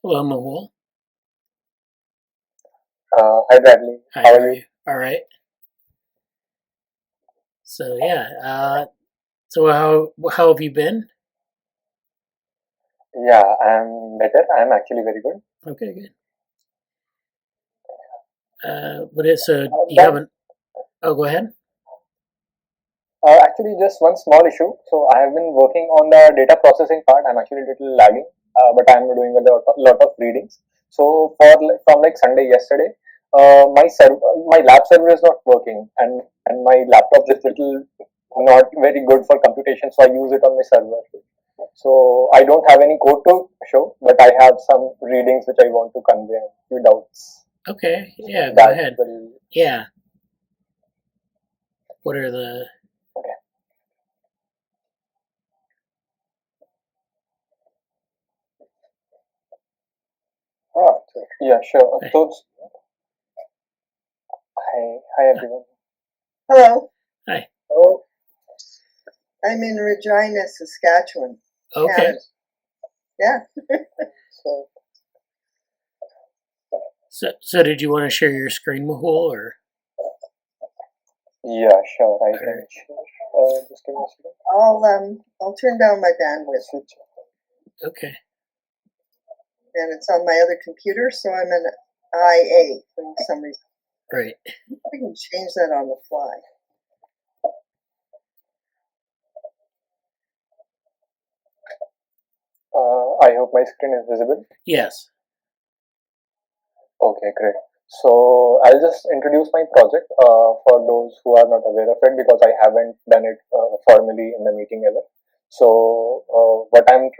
Hello, Mehul. Hi Bradley, Hi, how how are are you? you? All right. So yeah. So how have you been? Yeah, I'm better. I'm actually very good. Okay, good. What is so? Do you have But an? Oh, go ahead. actually, just one small issue. So I have been working on the data processing part. I'm actually a little lagging, but I'm doing a lot of readings. So from like Sunday yesterday, my lab server is not working, and my laptop is little not very good for computation. So I use it on my server. So I don't have any code to show, but I have some readings which I want to convey and few doubts. Okay, yeah, So go that ahead. will Yeah. What are the? okay. Yeah, sure. Hi. So hi uh, everyone. Hello, Hi. Oh, I'm in Regina, Saskatchewan, Okay. Canada. Yeah. so So did you want to share your screen, Mehul, or? yeah, sure. I All can right. share. Just give me a second. I'll turn down my bandwidth, Switch. Okay. and it's on my other computer, so I'm an IA for some reason. Right. I can change that on the fly. I hope my screen is visible. Yes. Okay, great. So I'll just introduce my project for those who are not aware of it because I haven't done it formally in the meeting ever. So what I'm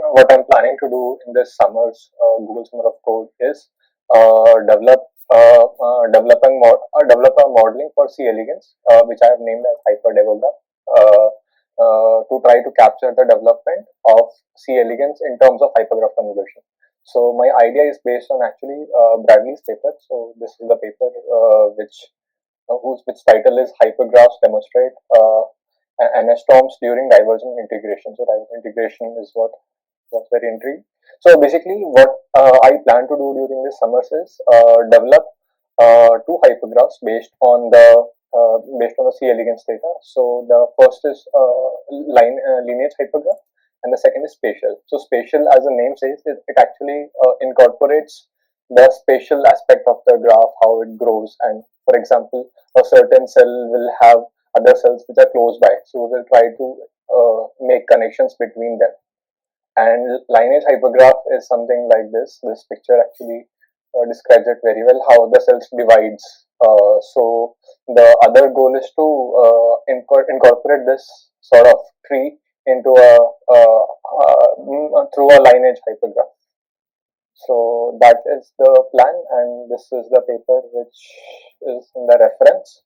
planning to do in this summer's Google Summer of Code is develop a modeling for C elegans, which I have named as HyperDevelop, to try to capture the development of C elegans in terms of hypergraph convolution. So my idea is based on actually Bradley's paper. So this is the paper which title is Hypergraphs Demonstrate Anestorms During Divergent Integration. So divergent integration is what was very intriguing. So basically, what I plan to do during this summers is develop two hypergraphs based on the C elegans data. So the first is lineage hypergraph, and the second is spatial. So spatial, as the name says, it actually incorporates the spatial aspect of the graph, how it grows, and for example, a certain cell will have other cells which are close by. So we will try to make connections between them. And lineage hypergraph is something like this. This picture actually describes it very well, how the cells divides. So the other goal is to incorporate this sort of tree into through a lineage hypergraph. So that is the plan, and this is the paper which is in the reference.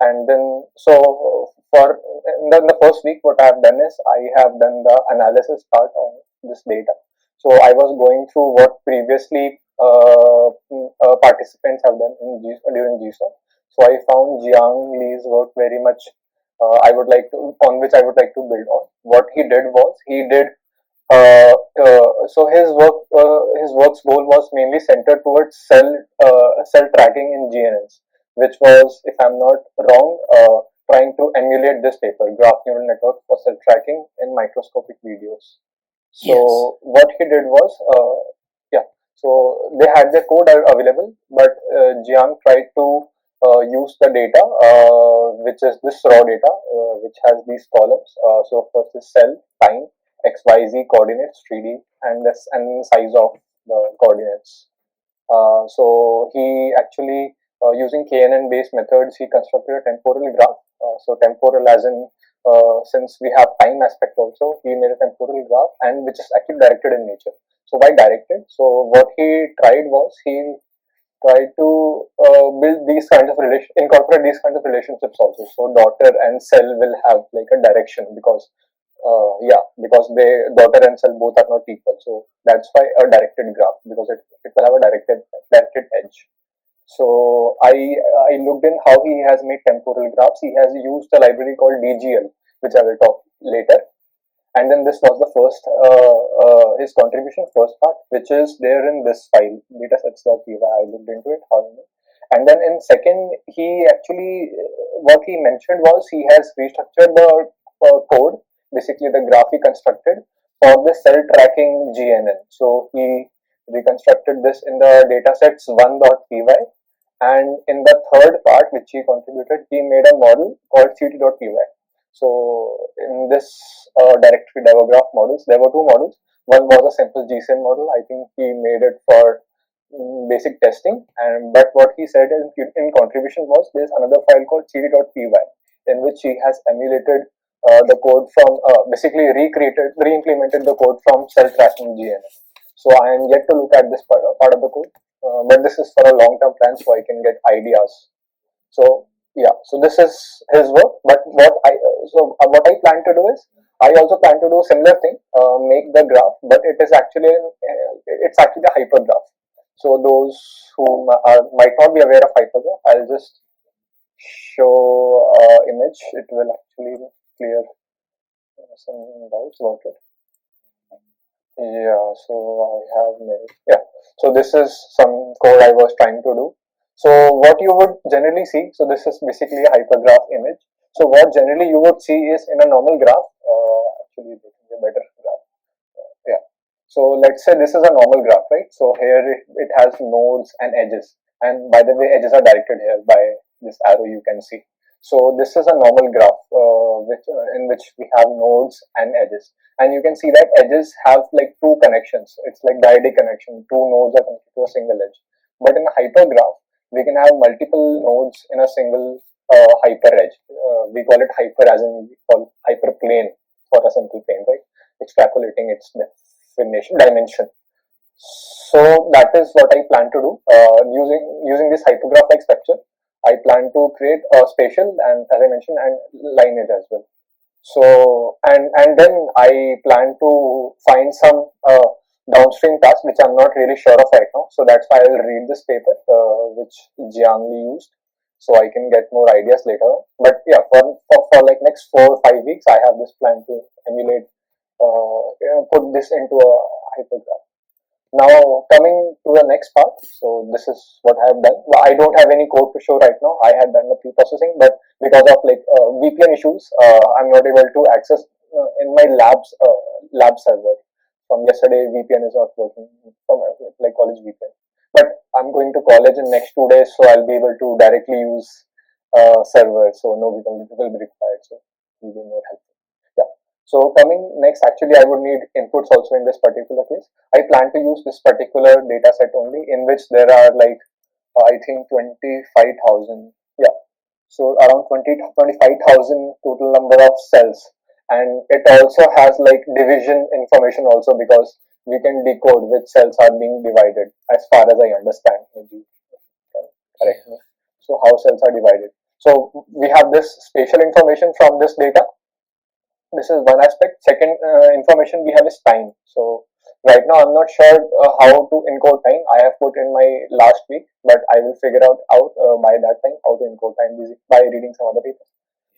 And then for in the first week, what I have done is I have done the analysis part on this data. So I was going through what previously participants have done during GSO. So I found Jiang Li's work very much. I would like to on which I would like to build on. What he did was he did so his work's goal was mainly centered towards cell tracking in GNNs, which was, if I'm not wrong, trying to emulate this paper, graph neural network for cell tracking in microscopic videos. Yes. So what he did was, yeah, so they had their code available, but Jiang tried to use the data, which is this raw data, which has these columns. So first is cell, time, XYZ coordinates, 3D, and size of the coordinates. So he actually, using KNN based methods, he constructed a temporal graph. So temporal as in, since we have time aspect also, he made a temporal graph, and which is actually directed in nature. So why directed? So what he tried was he tried to build these kinds of incorporate these kinds of relationships also. So daughter and cell will have like a direction because because daughter and cell both are not equal. So that's why a directed graph, because it will have a directed edge. So I looked in how he has made temporal graphs. He has used a library called DGL, which I will talk later. And then this was the first, his contribution, first part, which is there in this file, datasets.py. I looked into it, and then in second, he actually, what he mentioned was he has restructured the code, basically the graph he constructed for the cell tracking GNN. So he reconstructed this in the datasets 1.py, and in the third part which he contributed, he made a model called ct.py. So in this directory DevoGraph models, there were two models. One was a simple GCN model. I think he made it for basic testing, and but what he said in contribution was there's another file called ct.py in which he has emulated the code from basically re-implemented the code from cell tracking GNN. So I am yet to look at this part of the code, but this is for a long-term plan, so I can get ideas. So yeah, so this is his work. But what I plan to do is I also plan to do a similar thing, make the graph, but it is actually it's actually a hypergraph. So those who might not be aware of hypergraph, I'll just show image. It will actually clear some doubts about it. Yeah, so I have made, yeah. So this is some code I was trying to do. So what you would generally see, so this is basically a hypergraph image. So what generally you would see is in a normal graph, actually this is a better graph. Yeah. So let's say this is a normal graph, right? So here it has nodes and edges. And by the way, edges are directed here by this arrow you can see. So this is a normal graph in which we have nodes and edges. And you can see that edges have like two connections. It's like dyadic connection. Two nodes are connected to a single edge. But in a hypergraph, we can have multiple nodes in a single hyper edge. We call it hyper as in we call hyperplane for a simple plane, right? Extrapolating its dimension. So that is what I plan to do. Using this hypergraph like structure, I plan to create a spatial and, as I mentioned, and lineage as well. So and then I plan to find some downstream tasks which I'm not really sure of right now. So that's why I will read this paper which Jiang Li used, so I can get more ideas later. But yeah, for like next 4 or 5 weeks, I have this plan to emulate, put this into a hypergraph. Now coming to the next part, so this is what I have done. Well, I don't have any code to show right now. I had done the pre-processing, but because of like VPN issues, I'm not able to access in my lab server. From yesterday, VPN is not working from like college VPN. But I'm going to college in next 2 days, so I'll be able to directly use server. So no VPN will be required. So it will be more helpful. Yeah. So coming next, actually, I would need inputs also in this particular case. I plan to use this particular data set only, in which there are like, I think 25,000, yeah. So around 25,000 total number of cells. And it also has like division information also, because we can decode which cells are being divided, as far as I understand. Maybe you can correct me. So how cells are divided. So we have this spatial information from this data. This is one aspect. Second information we have is time. So right now I'm not sure how to encode time. I have put in my last week, but I will figure out by that time how to encode time by reading some other papers.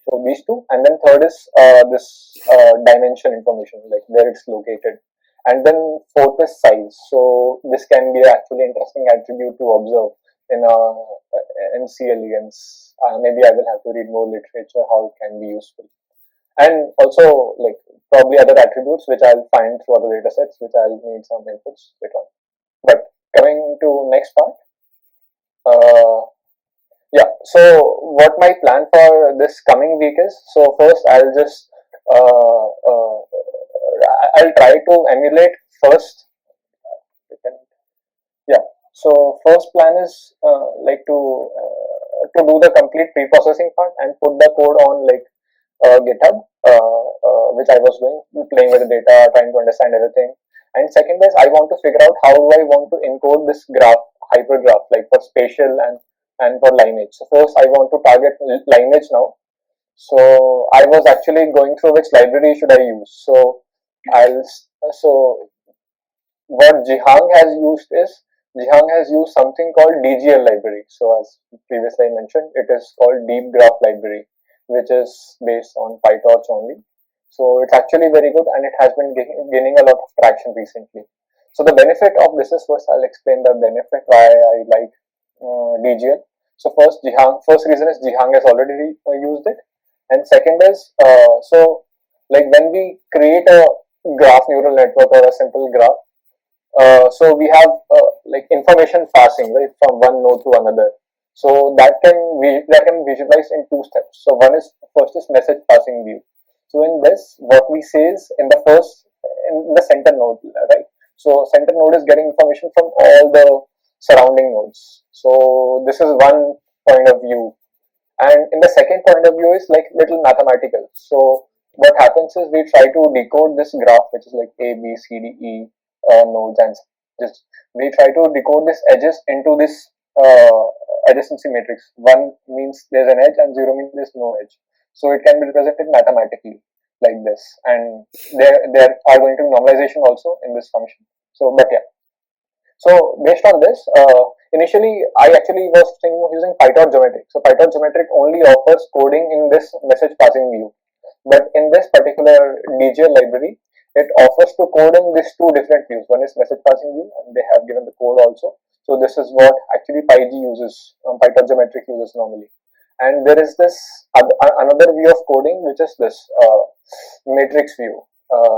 So these two, and then third is this dimension information, like where it's located, and then fourth is size. So this can be actually interesting attribute to observe in C. elegans. Maybe I will have to read more literature how it can be useful. And also, like, probably other attributes which I'll find through other data sets, which I'll need some inputs later on. But coming to next part, yeah. So what my plan for this coming week is, so first I'll just I'll try to emulate first. Yeah. So first plan is like to do the complete pre-processing part and put the code on like GitHub, which I was doing, playing with the data, trying to understand everything. And second is I want to figure out how do I want to encode this graph, hypergraph, like for spatial and for lineage. So first I want to target lineage now. So I was actually going through which library should I use. So what Jihang has used something called DGL library. So as previously I mentioned, it is called Deep Graph Library, which is based on PyTorch only. So it's actually very good, and it has been gaining a lot of traction recently. So the benefit of this is, first I'll explain the benefit why I like DGL. So first reason is Jihang has already used it, and second is so like when we create a graph neural network or a simple graph, so we have like information passing right from one node to another. So that can be visualized in two steps. So first is message passing view. So in this, what we say is in the center node, right? So center node is getting information from all the surrounding nodes. So this is one point of view. And in the second point of view is like little mathematical. So what happens is we try to decode this graph, which is like A, B, C, D, E nodes, and just we try to decode this edges into this adjacency matrix. 1 means there's an edge and 0 means there's no edge. So it can be represented mathematically like this, and there are going to be normalization also in this function. So, but yeah. So based on this, initially I actually was thinking of using PyTorch geometric. So PyTorch geometric only offers coding in this message passing view, but in this particular DGL library, it offers to code in these two different views. One is message passing view, and they have given the code also. So this is what actually PyG uses, PyTorch geometric uses normally. And there is this another view of coding, which is this matrix view.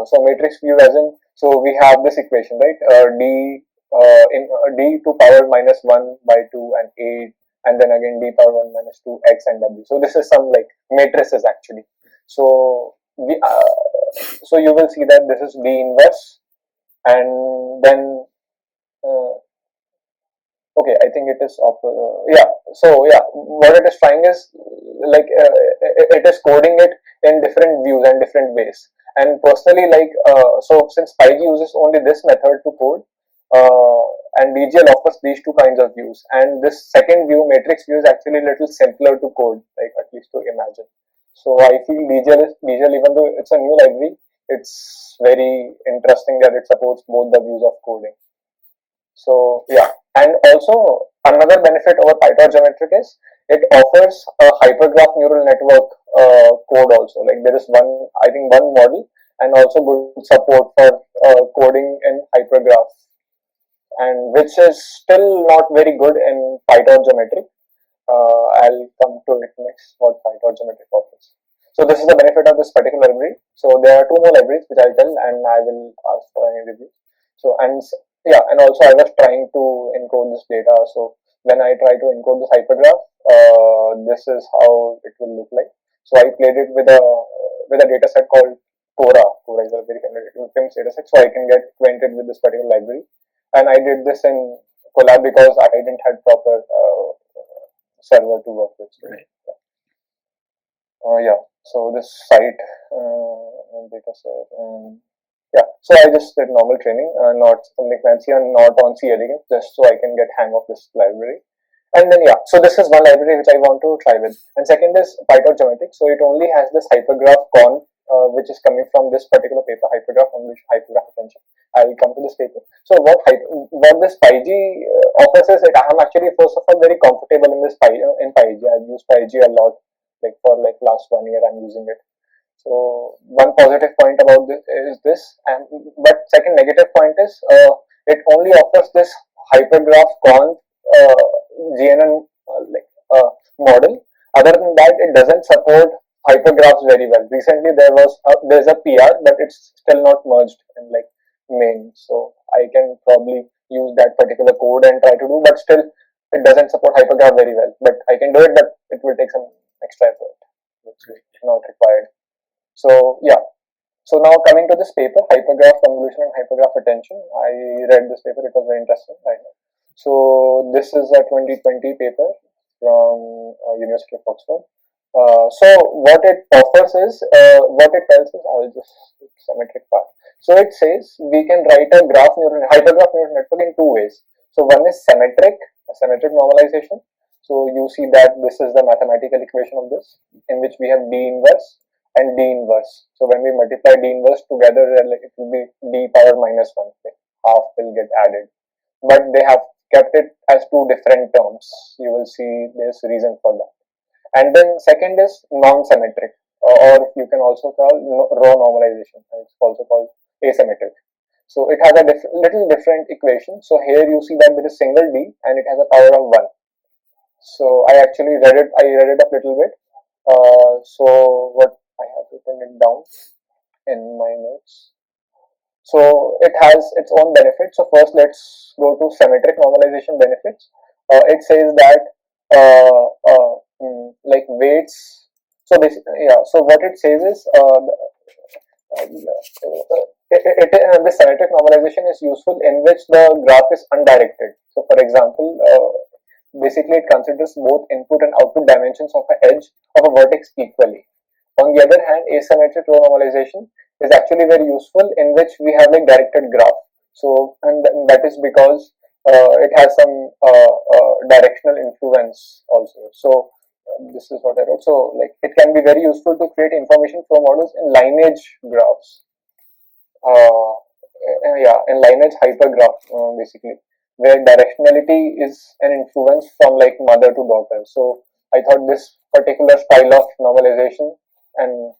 So matrix view as in, so we have this equation, right? D to power minus 1 by 2 and 8, and then again D power 1 minus 2, X and W. So this is some like matrices actually. So so you will see that this is D inverse, and then okay, I think it is yeah. So yeah, what it is trying is like it is coding it in different views and different ways. And personally, like so since PyG uses only this method to code, and DGL offers these two kinds of views, and this second view, matrix view, is actually a little simpler to code, like at least to imagine. So I feel DGL, even though it's a new library, it's very interesting that it supports both the views of coding. So yeah, and also another benefit over PyTorch geometric is it offers a hypergraph neural network code also. Like there is one model, and also good support for coding in hypergraph, and which is still not very good in PyTorch geometric. I'll come to it next, what PyTorch geometric offers. So this is the benefit of this particular library. So there are two more libraries which I'll tell, and I will ask for any reviews. So and yeah, and also I was trying to encode this data. So when I try to encode this hypergraph, this is how it will look like. So I played it with a data set called Cora. Cora is a very famous data set, so I can get acquainted with this particular library. And I did this in Colab because I didn't have proper server to work with. Right. Yeah. So this site data set. Yeah. So I just did normal training, not something fancy, and not on C elegans, just so I can get hang of this library. And then yeah, so this is one library which I want to try with. And second is PyTorch geometric. So it only has this hypergraph con, which is coming from this particular paper, hypergraph hypergraph attention. I will come to this paper. So what this PyG offers is that I am actually first of all very comfortable in this in PyG. I've used PyG a lot, like for like last 1 year I'm using it. So one positive point about this is this, and but second negative point is it only offers this hypergraph con GNN model. Other than that, it doesn't support hypergraphs very well. Recently there's a PR, but it's still not merged in like main. So I can probably use that particular code and try to do, but still it doesn't support hypergraph very well. But I can do it, but it will take some extra effort, which is not required. So yeah. So now coming to this paper, hypergraph convolution and hypergraph attention. I read this paper; it was very interesting. Right now. So this is a 2020 paper from University of Oxford. So what it offers is, what it tells us, I will just symmetric part. So it says we can write a hypergraph neural network in two ways. So one is symmetric normalization. So you see that this is the mathematical equation of this, in which we have D inverse and D inverse. So when we multiply D inverse together, it will be D power minus 1. Half will get added. But they have kept it as two different terms. You will see there's reason for that. And then second is non-symmetric or you can also call row normalization. It's also called asymmetric. So it has a little different equation. So here you see that there is single d and it has a power of 1. So I actually read it. I read it a little bit. So what I have written it down in my notes. So it has its own benefits. So first, let's go to symmetric normalization benefits. It says that like weights. So basically, yeah. So what it says is this symmetric normalization is useful in which the graph is undirected. So for example, basically it considers both input and output dimensions of an edge of a vertex equally. On the other hand, asymmetric row normalization is actually very useful in which we have like directed graph. So and that is because it has some directional influence also. So this is what I wrote. So like it can be very useful to create information flow models in lineage graphs. In lineage hypergraph basically, where directionality is an influence from like mother to daughter. So I thought this particular style of normalization and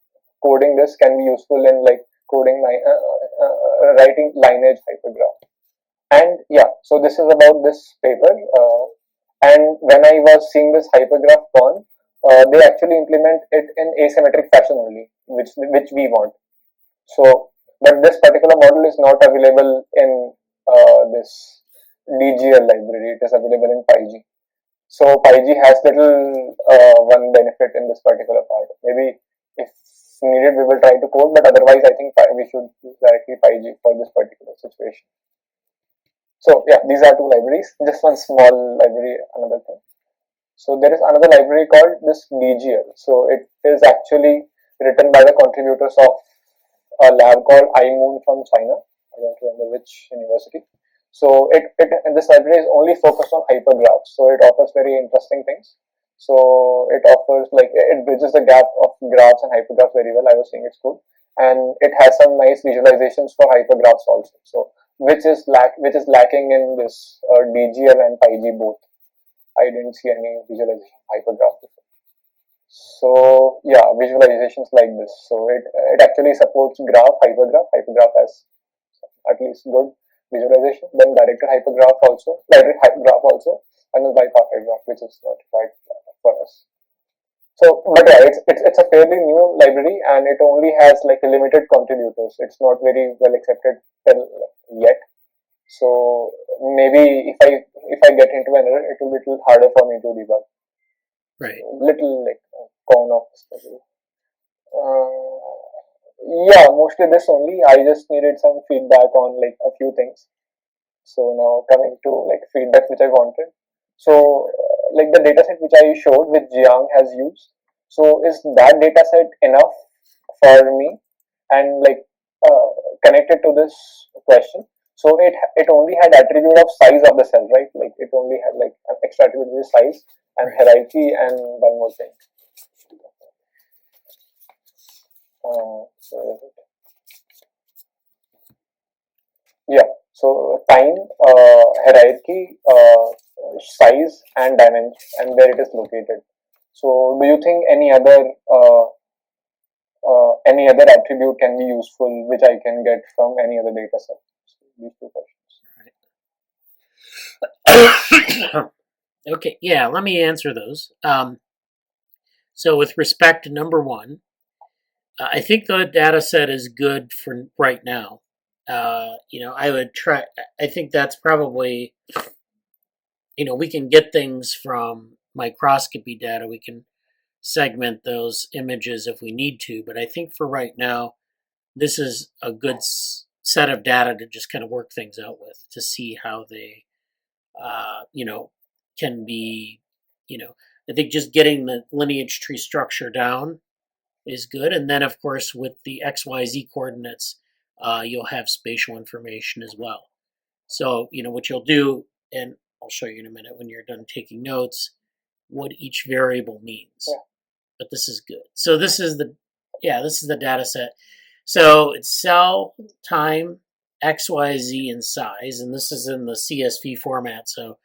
coding this can be useful in like coding writing lineage hypergraph. And yeah, so this is about this paper. And when I was seeing this hypergraph con, they actually implement it in asymmetric fashion only, which we want. So, but this particular model is not available in this DGL library. It is available in PyG. So PyG has little one benefit in this particular part. Maybe if needed, we will try to code, but otherwise, I think we should use directly PyG for this particular situation. So yeah, these are two libraries. Just one small library, another thing. So there is another library called this DGL. So it is actually written by the contributors of a lab called iMoon from China. I don't remember which university. So this library is only focused on hypergraphs. So it offers very interesting things. So it offers like it bridges the gap of graphs and hypergraphs very well. I was saying it's good, and it has some nice visualizations for hypergraphs also. So which is lacking in this DGL and PyG both. I didn't see any visualization hypergraph before. So yeah, visualizations like this. So it actually supports graph, hypergraph. Hypergraph has at least good visualization. Then directed hypergraph also, directed hypergraph also, and then bypass hypergraph, which is not required for us. So, but yeah, it's a fairly new library, and it only has like limited contributors. It's not very well accepted till yet. So maybe if I get into an error, it will be a little harder for me to debug. Right. Little like con of this library. Yeah, mostly this only. I just needed some feedback on like a few things. So now coming to like feedback which I wanted. So like the dataset which I showed which Jiang has used. So is that dataset enough for me? And like connected to this question. So it only had attribute of size of the cell, right? Like it only had like an extra attribute with size and hierarchy and one more thing. Yeah, so time, hierarchy, size, and dimension, and where it is located. So, do you think any other attribute can be useful, which I can get from any other data set? So these two questions. Okay, yeah, let me answer those. So with respect to number one, I think the data set is good for right now. I would try. I think that's probably, we can get things from microscopy data. We can segment those images if we need to. But I think for right now, this is a good set of data to just kind of work things out with to see how they, can be, I think just getting the lineage tree structure down is good. And then, of course, with the XYZ coordinates, you'll have spatial information as well. So, what you'll do, and I'll show you in a minute when you're done taking notes, what each variable means. Yeah. But this is good. So this is the data set. So it's cell, time, XYZ, and size. And this is in the CSV format, so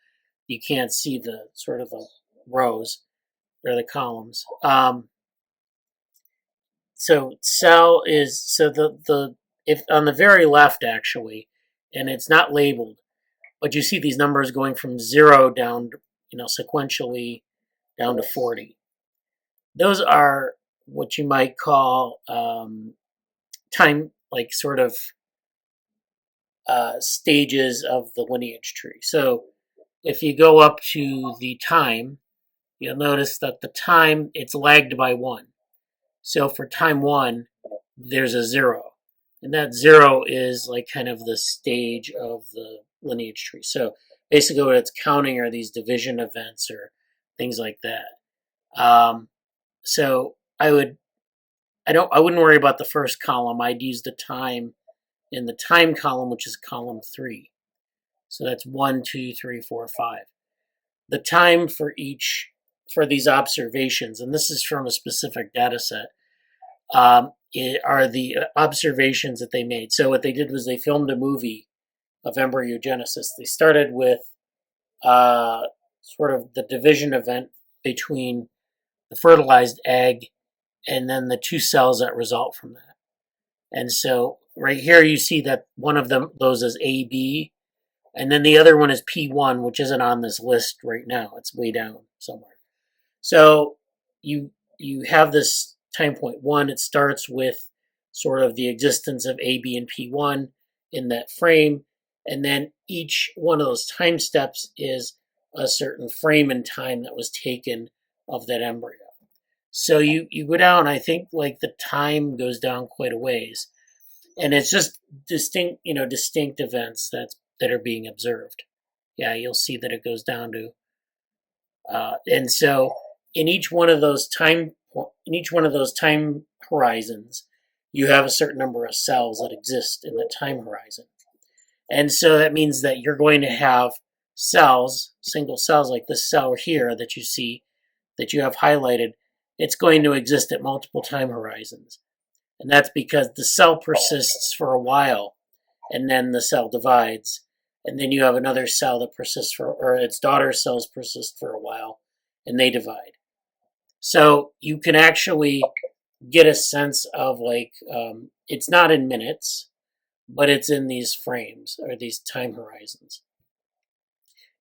you can't see the sort of the rows or the columns. so cell is, so the if on the very left actually, and it's not labeled, but you see these numbers going from 0 down, sequentially down to 40. Those are what you might call time, like sort of stages of the lineage tree. So if you go up to the time, you'll notice that the time, it's lagged by 1. So for time 1, there's a 0. And that 0 is like kind of the stage of the lineage tree. So basically what it's counting are these division events or things like that. So I wouldn't worry about the first column. I'd use the time in the time column, which is column 3. So that's 1, 2, 3, 4, 5. The time for these observations, and this is from a specific data set, are the observations that they made. So what they did was they filmed a movie of embryogenesis. They started with sort of the division event between the fertilized egg and then the 2 cells that result from that. And so right here you see that one of those is AB, and then the other one is P1, which isn't on this list right now. It's way down somewhere. So you have this time point 1. It starts with sort of the existence of AB and P1 in that frame, and then each one of those time steps is a certain frame in time that was taken of that embryo. So you go down, I think like the time goes down quite a ways, and it's just distinct events that are being observed. Yeah, you'll see that it goes down to, and so in each one of those time horizons, you have a certain number of cells that exist in the time horizon, and so that means that you're going to have cells, single cells like this cell here that you see, that you have highlighted. It's going to exist at multiple time horizons, and that's because the cell persists for a while, and then the cell divides, and then you have another cell that persists or its daughter cells persist for a while, and they divide. So you can actually get a sense of it's not in minutes, but it's in these frames or these time horizons.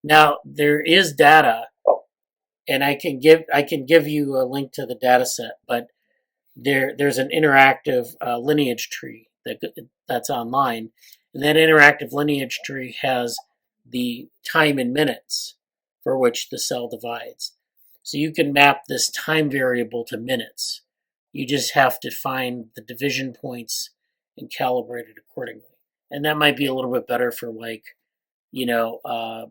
Now there is data, and I can give you a link to the data set, but there's an interactive lineage tree that's online, and that interactive lineage tree has the time in minutes for which the cell divides. So you can map this time variable to minutes. You just have to find the division points and calibrate it accordingly. And that might be a little bit better for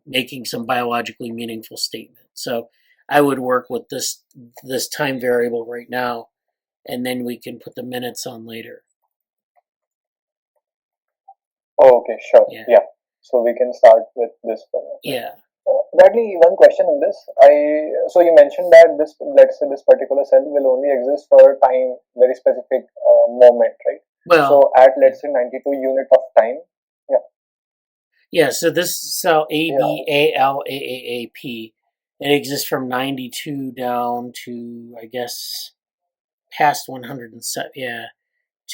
making some biologically meaningful statement. So I would work with this time variable right now, and then we can put the minutes on later. Oh, okay, sure. Yeah. So we can start with this one. Yeah. Bradley, one question in this. So you mentioned that let's say this particular cell will only exist for time, very specific moment, right? Well, so at let's say 92 unit of time. Yeah. Yeah. So this cell ABALAAAP, it exists from 92 down to, I guess, past 107,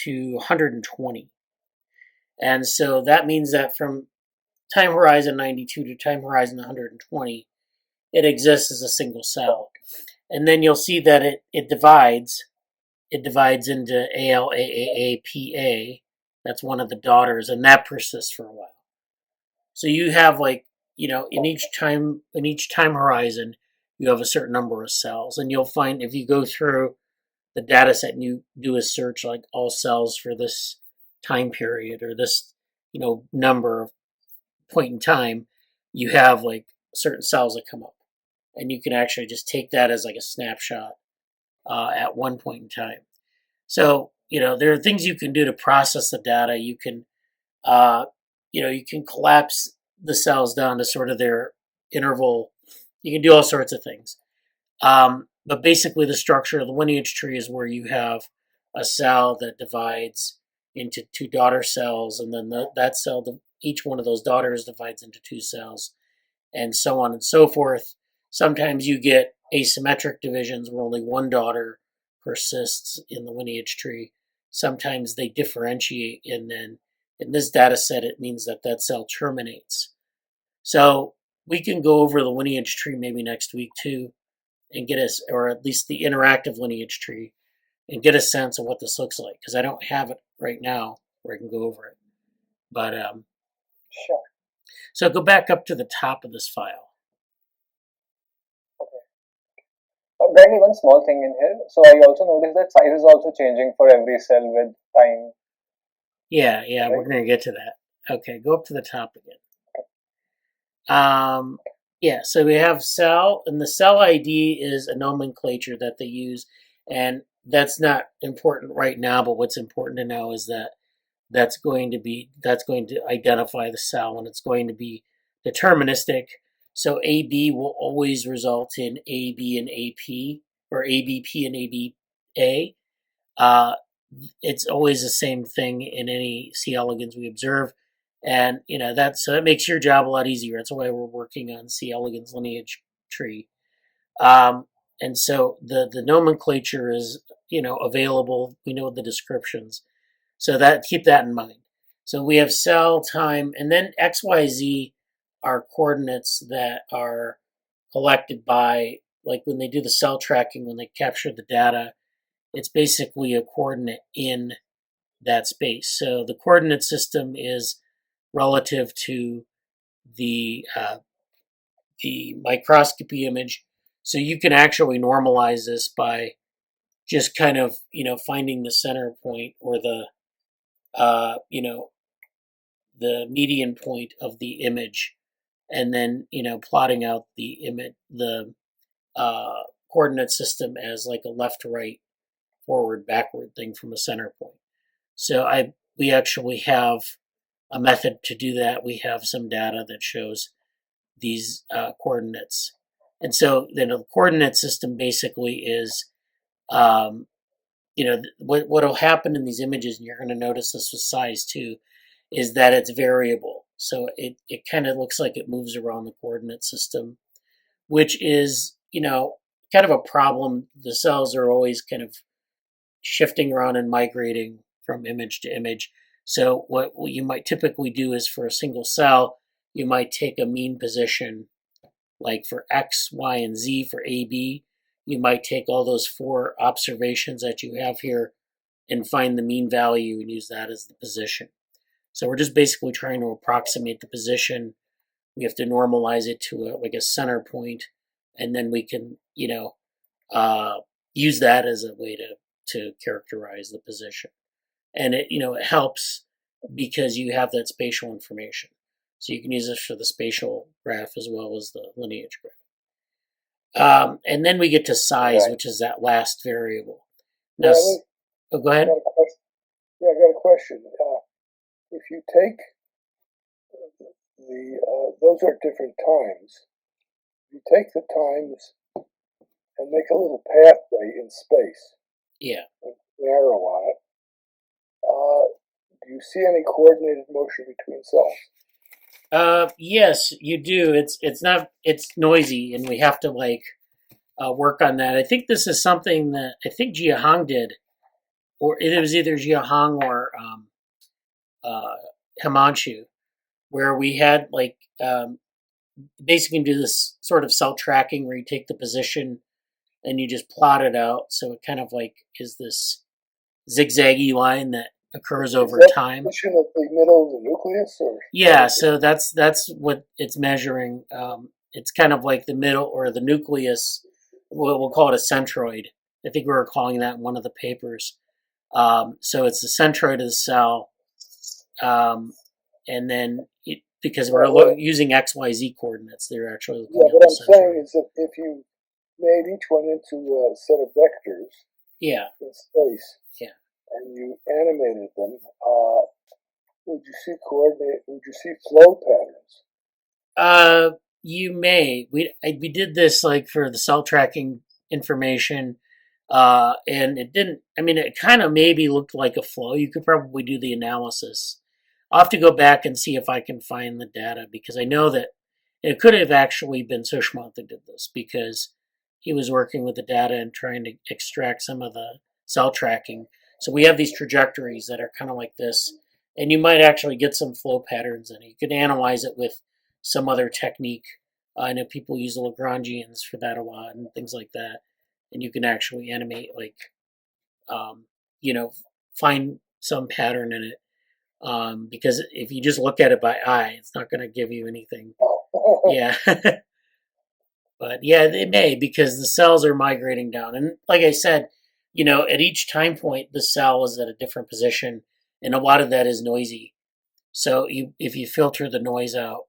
to 120. And so that means that from time horizon 92 to time horizon 120, it exists as a single cell. And then you'll see that it divides. It divides into ALAAAPA. That's one of the daughters, and that persists for a while. So you have in each time horizon, you have a certain number of cells, and you'll find if you go through the data set and you do a search like all cells for this time period or this number of point in time, you have certain cells that come up, and you can actually just take that as a snapshot at one point in time. So there are things you can do to process the data. You can you can collapse the cells down to sort of their interval. You can do all sorts of things. But basically the structure of the lineage tree is where you have a cell that divides into 2 daughter cells, and then that cell, each one of those daughters divides into 2 cells, and so on and so forth. Sometimes you get asymmetric divisions where only one daughter persists in the lineage tree. Sometimes they differentiate, and then in this data set, it means that that cell terminates. So we can go over the lineage tree maybe next week too, and get us, or at least the interactive lineage tree, and get a sense of what this looks like, because I don't have it right now where I can go over it. But Sure. so go back up to the top of this file. Bradley, one small thing in here. So I also noticed that size is also changing for every cell with time. Yeah, right? we're going to get to that. Okay, go up to the top again. Yeah, so we have cell, and the cell ID is a nomenclature that they use, and that's not important right now, but what's important to know is that that's going to identify the cell, and it's going to be deterministic. So AB will always result in AB and AP, or ABP and ABA. It's always the same thing in any C. elegans we observe. And that makes your job a lot easier. That's why we're working on C. elegans lineage tree. And so the nomenclature is available. We know the descriptions. So keep that in mind. So we have cell, time, and then XYZ are coordinates that are collected by, like when they do the cell tracking, when they capture the data, it's basically a coordinate in that space. So the coordinate system is relative to the microscopy image. So you can actually normalize this by just kind of finding the center point, or the the median point of the image, and then plotting out the coordinate system as like a left, right, forward, backward thing from a center point. So we actually have a method to do that. We have some data that shows these coordinates, and so then the coordinate system basically is, what will happen in these images, and you're going to notice this with size too, is that it's variable. So it kind of looks like it moves around the coordinate system, which is kind of a problem. The cells are always kind of shifting around and migrating from image to image. So what you might typically do is, for a single cell, you might take a mean position, like for X, Y, and Z for AB. You might take all those 4 observations that you have here and find the mean value and use that as the position. So we're just basically trying to approximate the position. We have to normalize it to a center point, and then we can use that as a way to characterize the position. And it helps because you have that spatial information. So you can use this for the spatial graph as well as the lineage graph. And then we get to size, which is that last variable. Now, go ahead. I got a question. If you take those are different times. You take the times and make a little pathway in space. Yeah. And arrow on it. Do you see any coordinated motion between cells? Yes, you do. It's noisy, and we have to work on that. I think this is something that I think Jia Hong did, or it was either Jia Hong or Himanshu, where we had basically do this sort of cell tracking where you take the position and you just plot it out. So it kind of is this zigzaggy line that occurs over time. Position of the middle of the nucleus, or yeah, so that's what it's measuring. It's kind of like the middle or the nucleus. We'll call it a centroid. I think we were calling that in one of the papers. So it's the centroid of the cell, and then because we're using XYZ coordinates, they're actually looking at what the I'm centroid. saying is that if you made each one into a set of vectors, in space, and you animated them, would you see Would you see flow patterns? You may. We did this for the cell tracking information, and it didn't. I mean, it kind of maybe looked like a flow. You could probably do the analysis. I'll have to go back and see if I can find the data, because I know that it could have actually been Sushmant that did this, because he was working with the data and trying to extract some of the cell tracking. So we have these trajectories that are kind of like this, and you might actually get some flow patterns in it. You could analyze it with some other technique. I know people use the Lagrangians for that a lot and things like that, and you can actually animate, like, find some pattern in it. Because if you just look at it by eye, it's not going to give you anything. Yeah. But yeah, it may, because the cells are migrating down. And like I said, at each time point, the cell is at a different position, and a lot of that is noisy. So if you filter the noise out,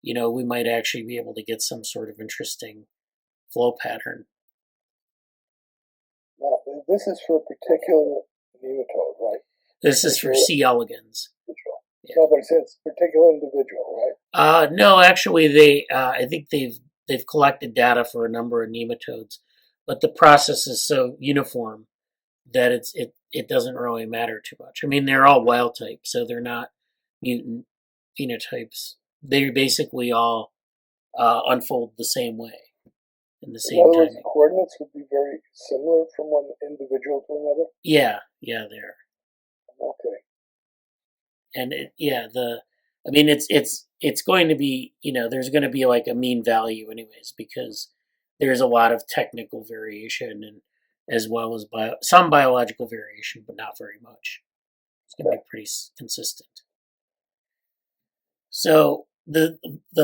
we might actually be able to get some sort of interesting flow pattern. Now, this is for a particular nematode, right? This is for C. elegans. Yeah. No, but it's particular individual, right? No, actually, I think they've collected data for a number of nematodes, but the process is so uniform that it doesn't really matter too much. I mean, they're all wild type, so they're not mutant phenotypes. They basically all unfold the same way in the same time. In other words, timing. Coordinates would be very similar from one individual to another? Yeah, they are. Okay. And it's going to be, there's going to be like a mean value anyways, because there's a lot of technical variation, and as well as some biological variation, but not very much. It's going to be pretty consistent. So the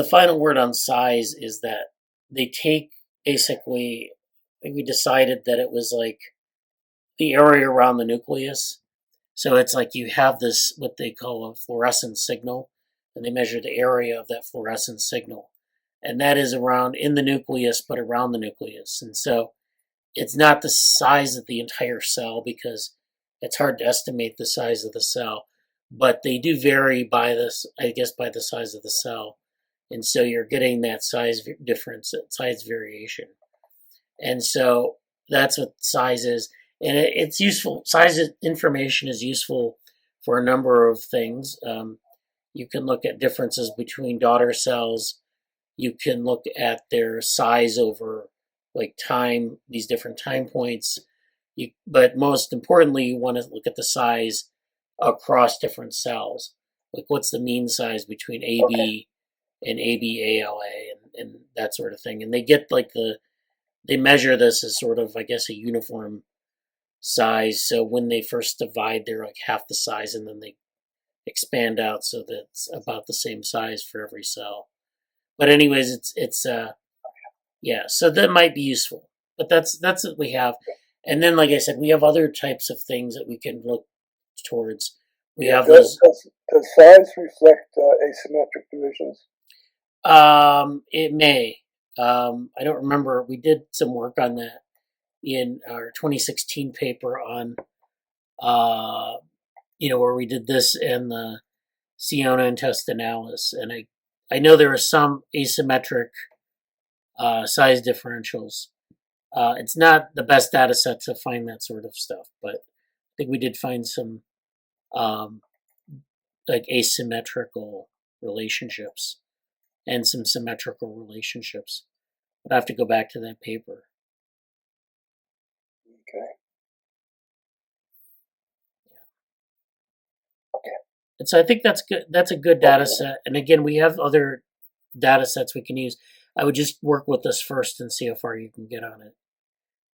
final word on size is that they take, basically, we decided that it was like the area around the nucleus. So it's like you have this, what they call a fluorescent signal, and they measure the area of that fluorescent signal. And that is around in the nucleus, but around the nucleus. And so it's not the size of the entire cell, because it's hard to estimate the size of the cell. But they do vary by by the size of the cell. And so you're getting that size difference, size variation. And so that's what size is. And it's useful. Size information is useful for a number of things. You can look at differences between daughter cells. You can look at their size over like time, these different time points. But most importantly, you want to look at the size across different cells. Like, what's the mean size between AB and ABALA and that sort of thing. And they get like they measure this as sort of, I guess, a uniform size. So when they first divide, they're like half the size, and then they expand out so that it's about the same size for every cell. But anyways, it's so that might be useful. But that's what we have. And then, like I said, we have other types of things that we can look towards. We have those. Does size reflect asymmetric divisions? It may. I don't remember. We did some work on that in our 2016 paper on, where we did this in the Ciona intestinalis, and I know there are some asymmetric size differentials. It's not the best data set to find that sort of stuff, but I think we did find some like asymmetrical relationships and some symmetrical relationships. But I have to go back to that paper. Okay. And so I think that's good. That's a good data set. And again, we have other data sets we can use. I would just work with this first and see how far you can get on it.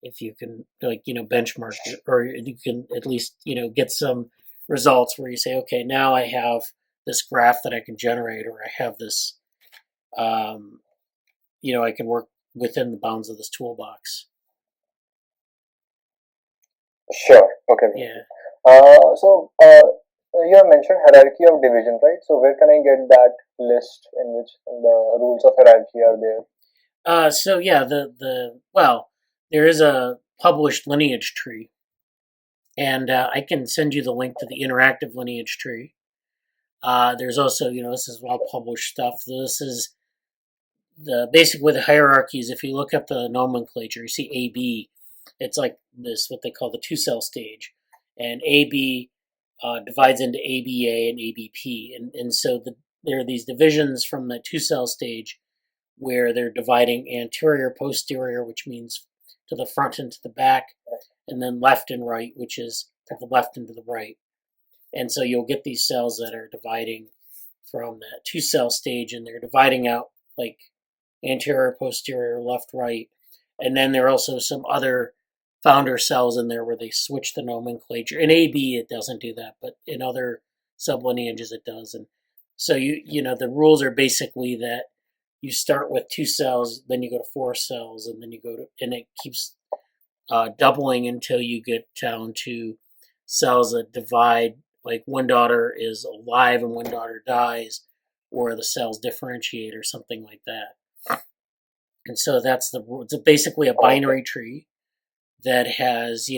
If you can, benchmark, or you can at least, get some results where you say, okay, now I have this graph that I can generate, or I have this, I can work within the bounds of this toolbox. Sure. Okay. Yeah. So you have mentioned hierarchy of division, right? So where can I get that list in which the rules of hierarchy are there? So yeah, there is a published lineage tree, and I can send you the link to the interactive lineage tree. There's also, this is all published stuff. This is basically the hierarchies. If you look at the nomenclature, you see AB. It's like this, what they call the 2-cell stage, and AB divides into ABA and ABP, and so there are these divisions from the 2-cell stage where they're dividing anterior, posterior, which means to the front and to the back, and then left and right, which is to the left and to the right. And so you'll get these cells that are dividing from that 2-cell stage, and they're dividing out like anterior, posterior, left, right. And then there are also some other founder cells in there where they switch the nomenclature. In AB, it doesn't do that, but in other sublineages, it does. And so the rules are basically that you start with 2 cells, then you go to 4 cells, and then you go to, and it keeps doubling until you get down to cells that divide, like one daughter is alive and one daughter dies, or the cells differentiate or something like that. And so that's it's basically a binary tree that has,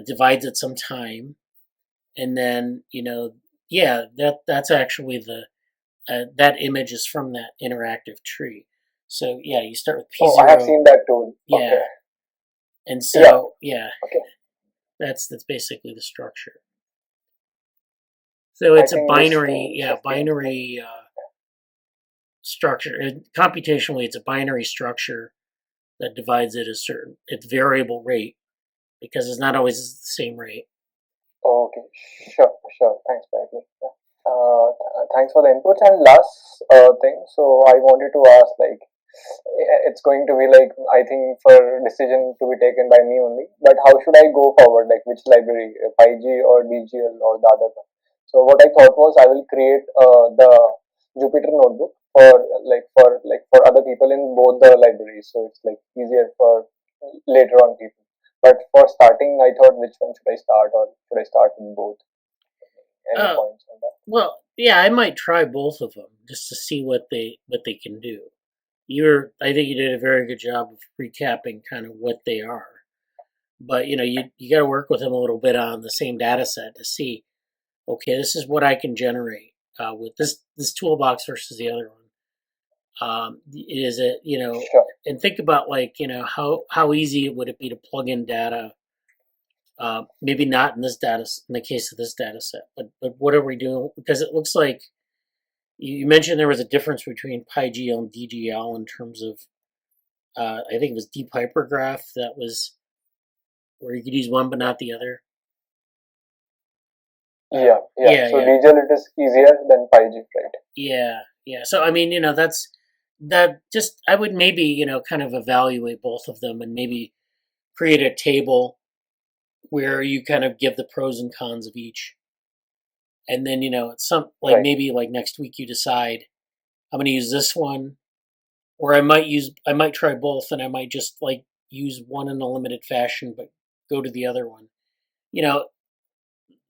divides at some time. And then, that's actually that image is from that interactive tree. So yeah, you start with P0. Oh, I have seen that too. Yeah. Okay. And so, Okay. That's basically the structure. So it's a binary, binary structure. And computationally, it's a binary structure that divides it at variable rate, because it's not always the same rate. Okay, sure. Thanks, Bradley. Thanks for the inputs. And last thing, so I wanted to ask, like, it's going to be like, I think for decision to be taken by me only, but how should I go forward? Like, which library, PyG or DGL or the other one? So what I thought was I will create the Jupyter notebook for other people in both the libraries, so it's like easier for later on people. But for starting, I thought, which one should I start, or should I start with both? Any points on that? Well, yeah, I might try both of them just to see what they can do. I think you did a very good job of recapping kind of what they are. But you got to work with them a little bit on the same data set to see, okay, this is what I can generate with this toolbox versus the other one. Is it, Sure. And think about how easy would it be to plug in data. Maybe not in the case of this data set, but what are we doing? Because it looks like you mentioned there was a difference between PyGL and DGL in terms of, I think it was deep hypergraph, that was where you could use one but not the other. Yeah. So DGL, it is easier than PyG, right? Yeah. So I mean, I would maybe kind of evaluate both of them and maybe create a table where you kind of give the pros and cons of each. And then, maybe like next week you decide I'm going to use this one, or I might try both, and I might just like use one in a limited fashion, but go to the other one.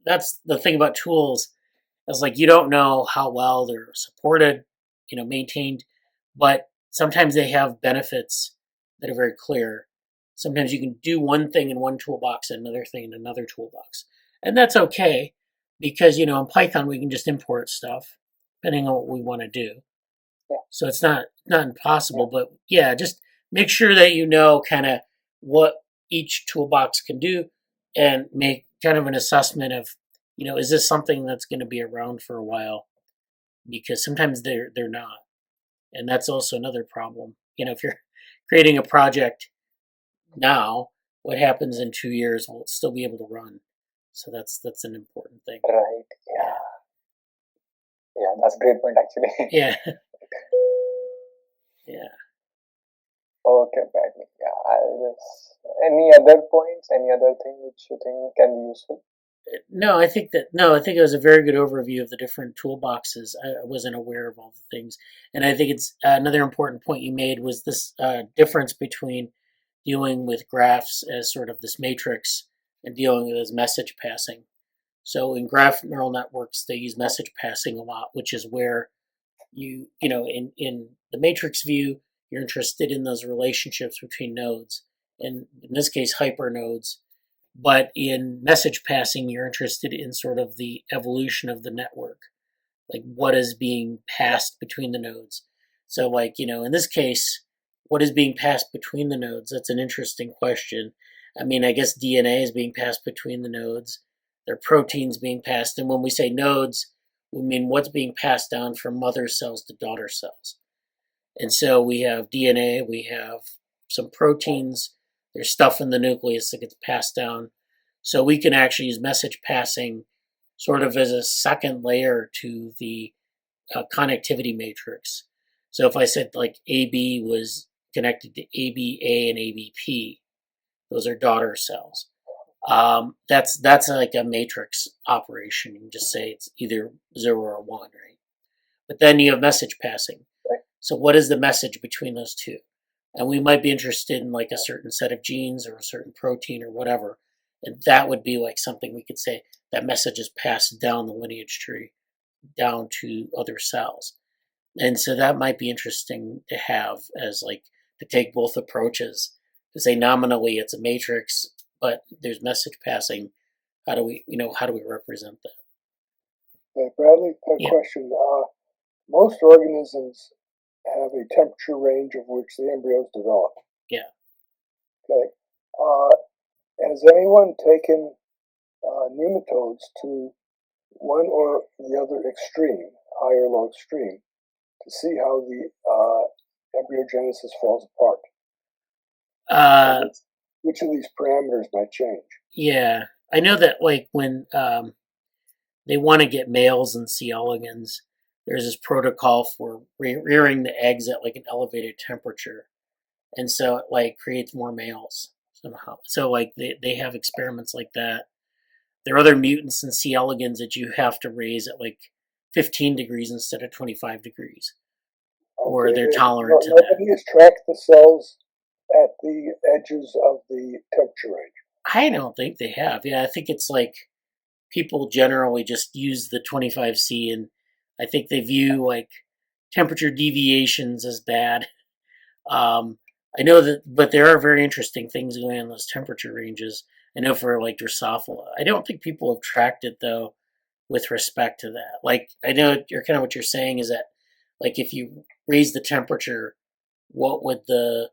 That's the thing about tools, is like, you don't know how well they're supported, maintained, but sometimes they have benefits that are very clear. Sometimes you can do one thing in one toolbox and another thing in another toolbox. And that's okay, because, in Python, we can just import stuff depending on what we want to do. Yeah. So it's not impossible, but yeah, just make sure that you know kind of what each toolbox can do, and make kind of an assessment of, is this something that's going to be around for a while? Because sometimes they're not. And that's also another problem. If you're creating a project now, what happens in 2 years? Will it still be able to run? So that's an important thing. Right. Yeah, that's a great point, actually. Yeah. Okay, badly. Any other points? Any other thing which you think can be useful? No, I think it was a very good overview of the different toolboxes. I wasn't aware of all the things. And I think it's another important point you made was this difference between dealing with graphs as sort of this matrix and dealing with as message passing. So in graph neural networks, they use message passing a lot, which is where in the matrix view, you're interested in those relationships between nodes, and in this case, hypernodes. But in message passing, you're interested in sort of the evolution of the network, like what is being passed between the nodes. So in this case, what is being passed between the nodes? That's an interesting question. I mean, I guess DNA is being passed between the nodes. There are proteins being passed. And when we say nodes, we mean what's being passed down from mother cells to daughter cells. And so we have DNA, we have some proteins. There's stuff in the nucleus that gets passed down. So we can actually use message passing sort of as a second layer to the connectivity matrix. So if I said like AB was connected to ABA and ABP, those are daughter cells. That's like a matrix operation. You can just say it's either 0 or 1, right? But then you have message passing. So what is the message between those two? And we might be interested in like a certain set of genes or a certain protein or whatever. And that would be like something we could say that message is passed down the lineage tree down to other cells. And so that might be interesting to have as like to take both approaches to say nominally it's a matrix, but there's message passing. How do we represent that? Okay, Bradley, question. Most organisms have a temperature range of which the embryos develop. Yeah. Okay. Has anyone taken nematodes to one or the other extreme, high or low extreme, to see how the embryogenesis falls apart? Which of these parameters might change? Yeah, I know that like when they want to get males in C. elegans, there's this protocol for rearing the eggs at like an elevated temperature, and so it like creates more males somehow. So like they have experiments like that. There are other mutants in C. elegans that you have to raise at like 15 degrees instead of 25 degrees, or they're tolerant to that. Nobody has tracked the cells at the edges of the temperature range. I don't think they have. Yeah, I think it's like people generally just use the 25C, and I think they view like temperature deviations as bad. I know that, but there are very interesting things going on in those temperature ranges. I know for like Drosophila. I don't think people have tracked it though with respect to that. Like, I know you're kind of what you're saying is that like if you raise the temperature, what would the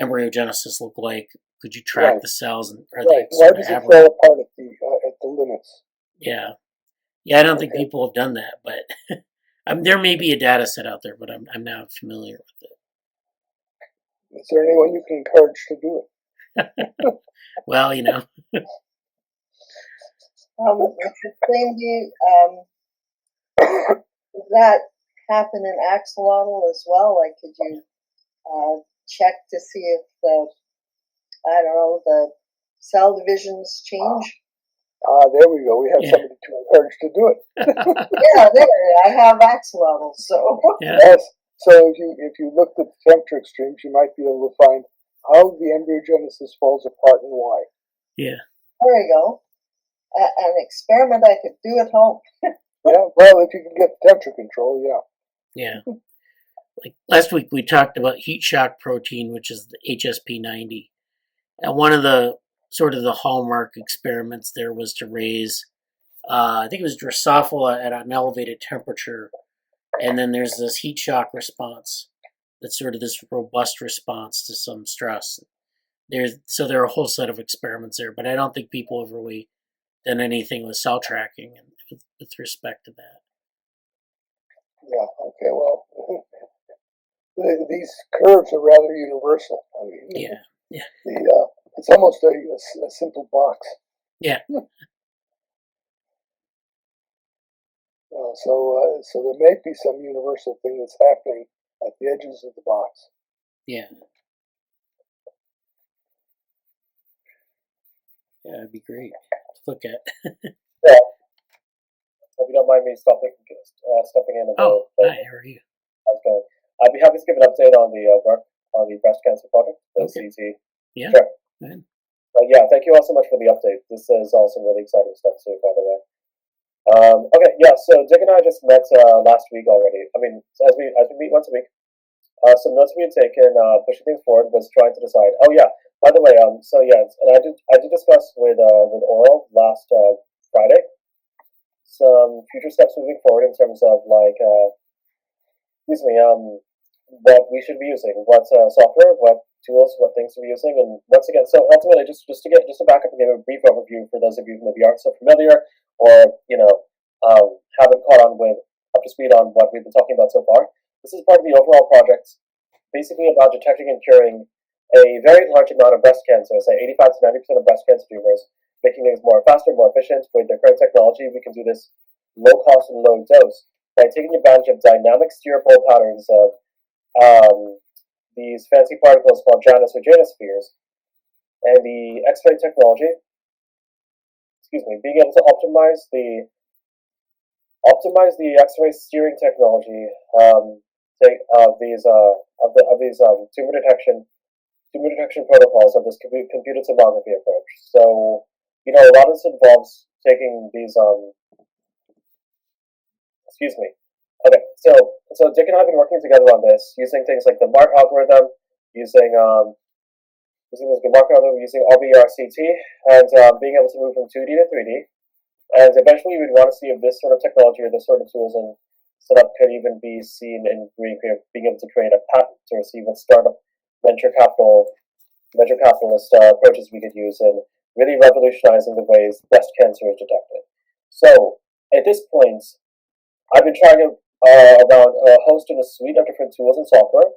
embryogenesis look like? Could you track the cells? And are they Why does it fall apart at the limits? Yeah. I don't think people have done that, but there may be a data set out there, but I'm not familiar with it. Is there anyone you can encourage to do it? Well, Does that happen in axolotl as well? Like, could you check to see if the cell divisions change? There we go. We have somebody to encourage to do it. Yeah, I have axolotls, so. Yes. So if you looked at the temperature extremes, you might be able to find how the embryogenesis falls apart and why. Yeah. There we go. An experiment I could do at home. Yeah, well, if you can get temperature control, yeah. Like last week we talked about heat shock protein, which is the HSP90. And one of the sort of the hallmark experiments there was to raise, I think it was Drosophila at an elevated temperature. And then there's this heat shock response that's sort of this robust response to some stress. There are a whole set of experiments there, but I don't think people have really done anything with cell tracking with respect to that. Yeah, okay, well, these curves are rather universal. I mean, it's almost a simple box. Yeah. So there may be some universal thing that's happening at the edges of the box. Yeah. Yeah, it'd be great to look at. Yeah. If you don't mind me stepping in a bit. Hi, how are you? How's it going? I'd be happy to give an update on the work on the breast cancer project, the CT. Yeah. Sure. Yeah, thank you all so much for the update. This is also really exciting stuff too, by the way. So Dick and I just met last week already. I mean, as we meet once a week. Some notes we had taken, pushing things forward, was trying to decide. Oh yeah, by the way, and I did discuss with Oral last Friday some future steps moving forward in terms of like, what we should be using, what software, what tools, what things to be using, and once again, so ultimately, just to back up and give a brief overview for those of you who maybe aren't so familiar or haven't caught on with up to speed on what we've been talking about so far. This is part of the overall project, basically about detecting and curing a very large amount of breast cancer, say 85 to 90% of breast cancer tumors, making things more faster, more efficient. With the current technology, we can do this low cost and low dose by taking advantage of dynamic steerable patterns of these fancy particles called Janus or Janus spheres, and the X-ray technology, being able to optimize the X-ray steering technology of these tumor detection protocols of this computed tomography approach. So, a lot of this involves taking these Okay, so Dick and I have been working together on this, using things like the MARC algorithm, using RBRCT, and being able to move from 2D to 3D. And eventually we'd want to see if this sort of technology or this sort of tools and setup could even be seen in being able to create a patent or see what startup venture capitalist approaches we could use in really revolutionizing the ways breast cancer is detected. So at this point, I've been trying around a host and a suite of different tools and software.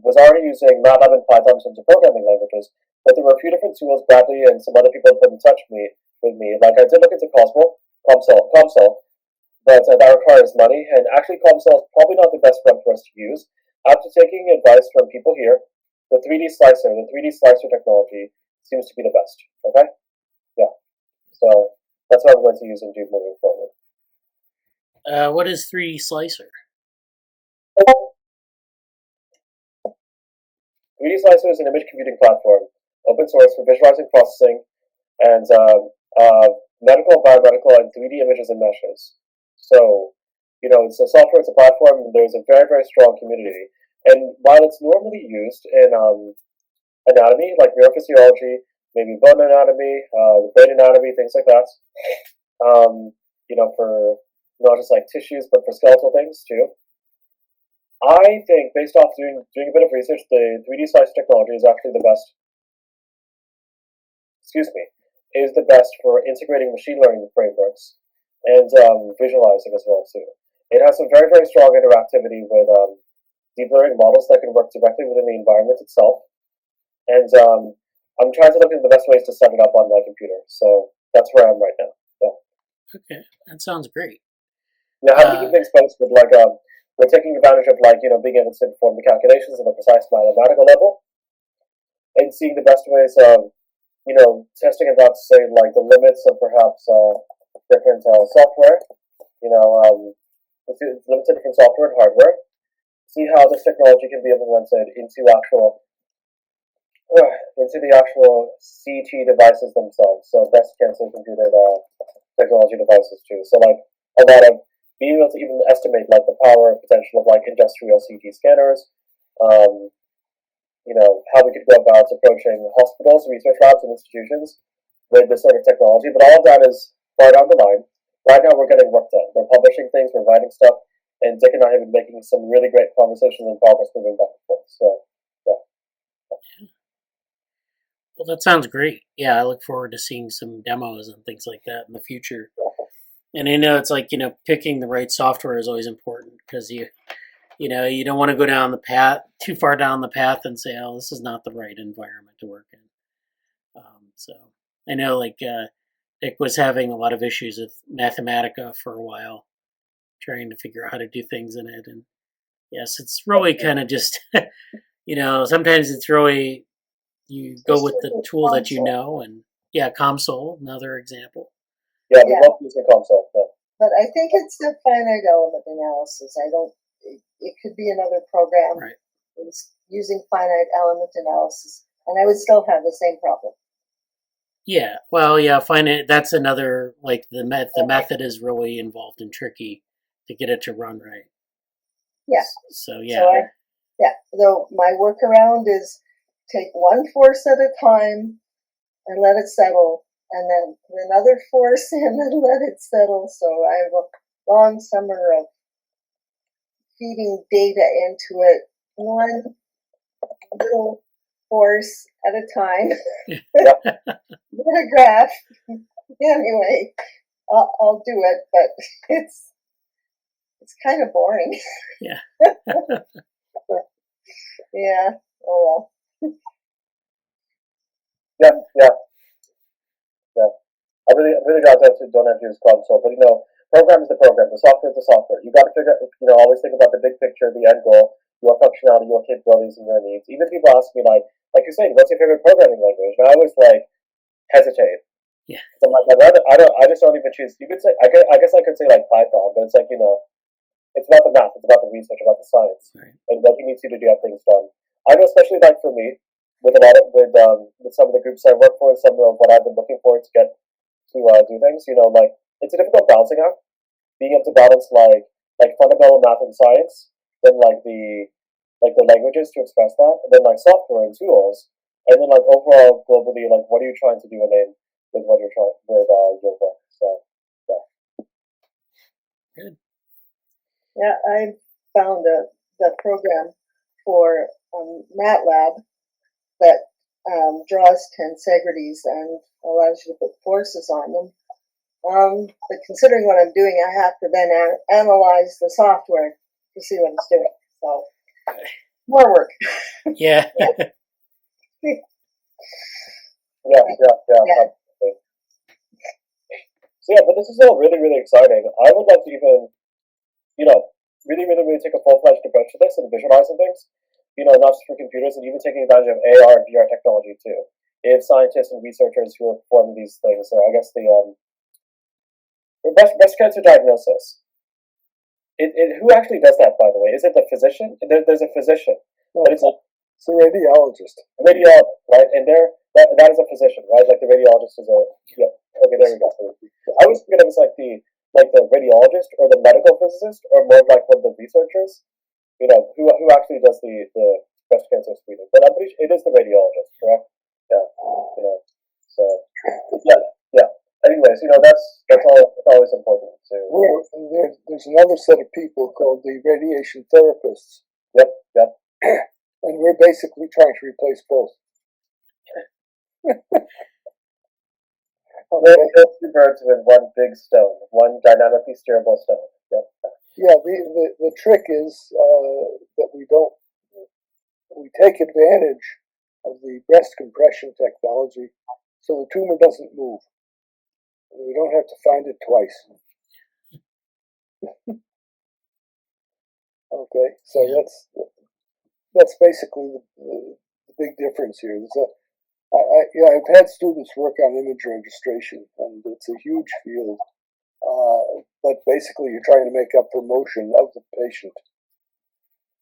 Was already using MATLAB and Python in terms of programming languages, but there were a few different tools Bradley and some other people put in touch with me. Like I did look into COMSOL, but that requires money, and actually COMSOL is probably not the best one for us to use. After taking advice from people here, the 3D slicer technology seems to be the best. Okay? Yeah. So that's what I'm going to use and do moving forward. What is 3D Slicer? 3D Slicer is an image computing platform, open source for visualizing, processing, and medical, biomedical, and 3D images and meshes. So, it's a software, it's a platform, and there's a very, very strong community. And while it's normally used in anatomy, like neurophysiology, maybe bone anatomy, brain anatomy, things like that, for not just like tissues, but for skeletal things too. I think, based off doing a bit of research, the 3D slice technology is actually the best. Is the best for integrating machine learning frameworks and visualizing as well too. It has some very, very strong interactivity with deep learning models that can work directly within the environment itself. And I'm trying to look into the best ways to set it up on my computer. So that's where I am right now. Yeah. Okay, that sounds great. Now, how do you keep things posted with we're taking advantage of being able to perform the calculations at a precise mathematical level and seeing the best ways of testing about, say, like the limits of perhaps different software, limits of different software and hardware, see how this technology can be implemented into the actual CT devices themselves, so breast cancer computed technology devices too. So a lot of being able to even estimate the power and potential of industrial CT scanners, how we could go about approaching hospitals, research labs, and institutions with this sort of technology. But all of that is far down the line. Right now, we're getting work done. We're publishing things, we're writing stuff, and Dick and I have been making some really great conversations and progress moving back and forth. So, yeah. Well, that sounds great. Yeah, I look forward to seeing some demos and things like that in the future. And I know it's picking the right software is always important because you don't want to go down the path too far down the path and say, oh, this is not the right environment to work in. So I know Dick was having a lot of issues with Mathematica for a while, trying to figure out how to do things in it. And yes, it's really kind of just, sometimes it's really, you go with the tool that you know. And yeah, COMSOL, another example. Yeah, we love using COMSOL. Yeah. But I think it's the finite element analysis. It could be another program. Right. It was using finite element analysis, and I would still have the same problem. Yeah, well, yeah, finite. That's another the method is really involved and tricky to get it to run right. Yeah. So yeah. So my workaround is take one force at a time and let it settle, and then put another force in and let it settle. So I have a long summer of feeding data into it, one little force at a time. With a graph. Anyway, I'll do it, but it's kind of boring. Yeah. Yeah. Oh well. Yeah. I'm really glad that you don't have to use console, but program is the program, the software is the software. You got to figure, always think about the big picture, the end goal, your functionality, your capabilities, and your needs. Even people ask me like you're saying, what's your favorite programming language? And I always hesitate. Yeah. So I just don't even choose. You could say, I guess I could say Python, but it's it's about the math, it's about the research, about the science, right, and what he needs you to do, get things done. I know, especially for me, with some of the groups I work for, and some of what I've been looking for to get to do things. It's a difficult balancing act, being able to balance fundamental math and science, then the languages to express that, and then software and tools, and then overall globally, what are you trying to do with what you're trying with your work? So yeah. Good. Yeah, I found the program for MATLAB that draws tensegrities and allows you to put forces on them. But considering what I'm doing, I have to then analyze the software to see what it's doing. So more work. Yeah. Yeah. So but this is all really, really exciting. I would like to even, really, really, really take a full-fledged approach to this and visualizing things, not just for computers, and even taking advantage of AR and VR technology too. If scientists and researchers who are performing these things, so I guess the breast cancer diagnosis. Who actually does that, by the way? Is it the physician? There's a physician, No, but it's a radiologist. A radiologist, right? And that is a physician, right? Like the radiologist is okay, there we go. I was thinking it was the radiologist or the medical physicist, or more like one of the researchers, who actually does the breast cancer screening. But I'm pretty sure it is the radiologist, correct? Yeah. So yeah. Anyways, that's always important to. There's another set of people called the radiation therapists. Yep. And we're basically trying to replace both. We'll kill two birds with one big stone, one dynamically steerable stone. Yep. Yeah, the trick is that we take advantage of the breast compression technology so the tumor doesn't move. And we don't have to find it twice. Okay, so that's basically the big difference here. I've had students work on image registration, and it's a huge field. But basically, you're trying to make up for motion of the patient,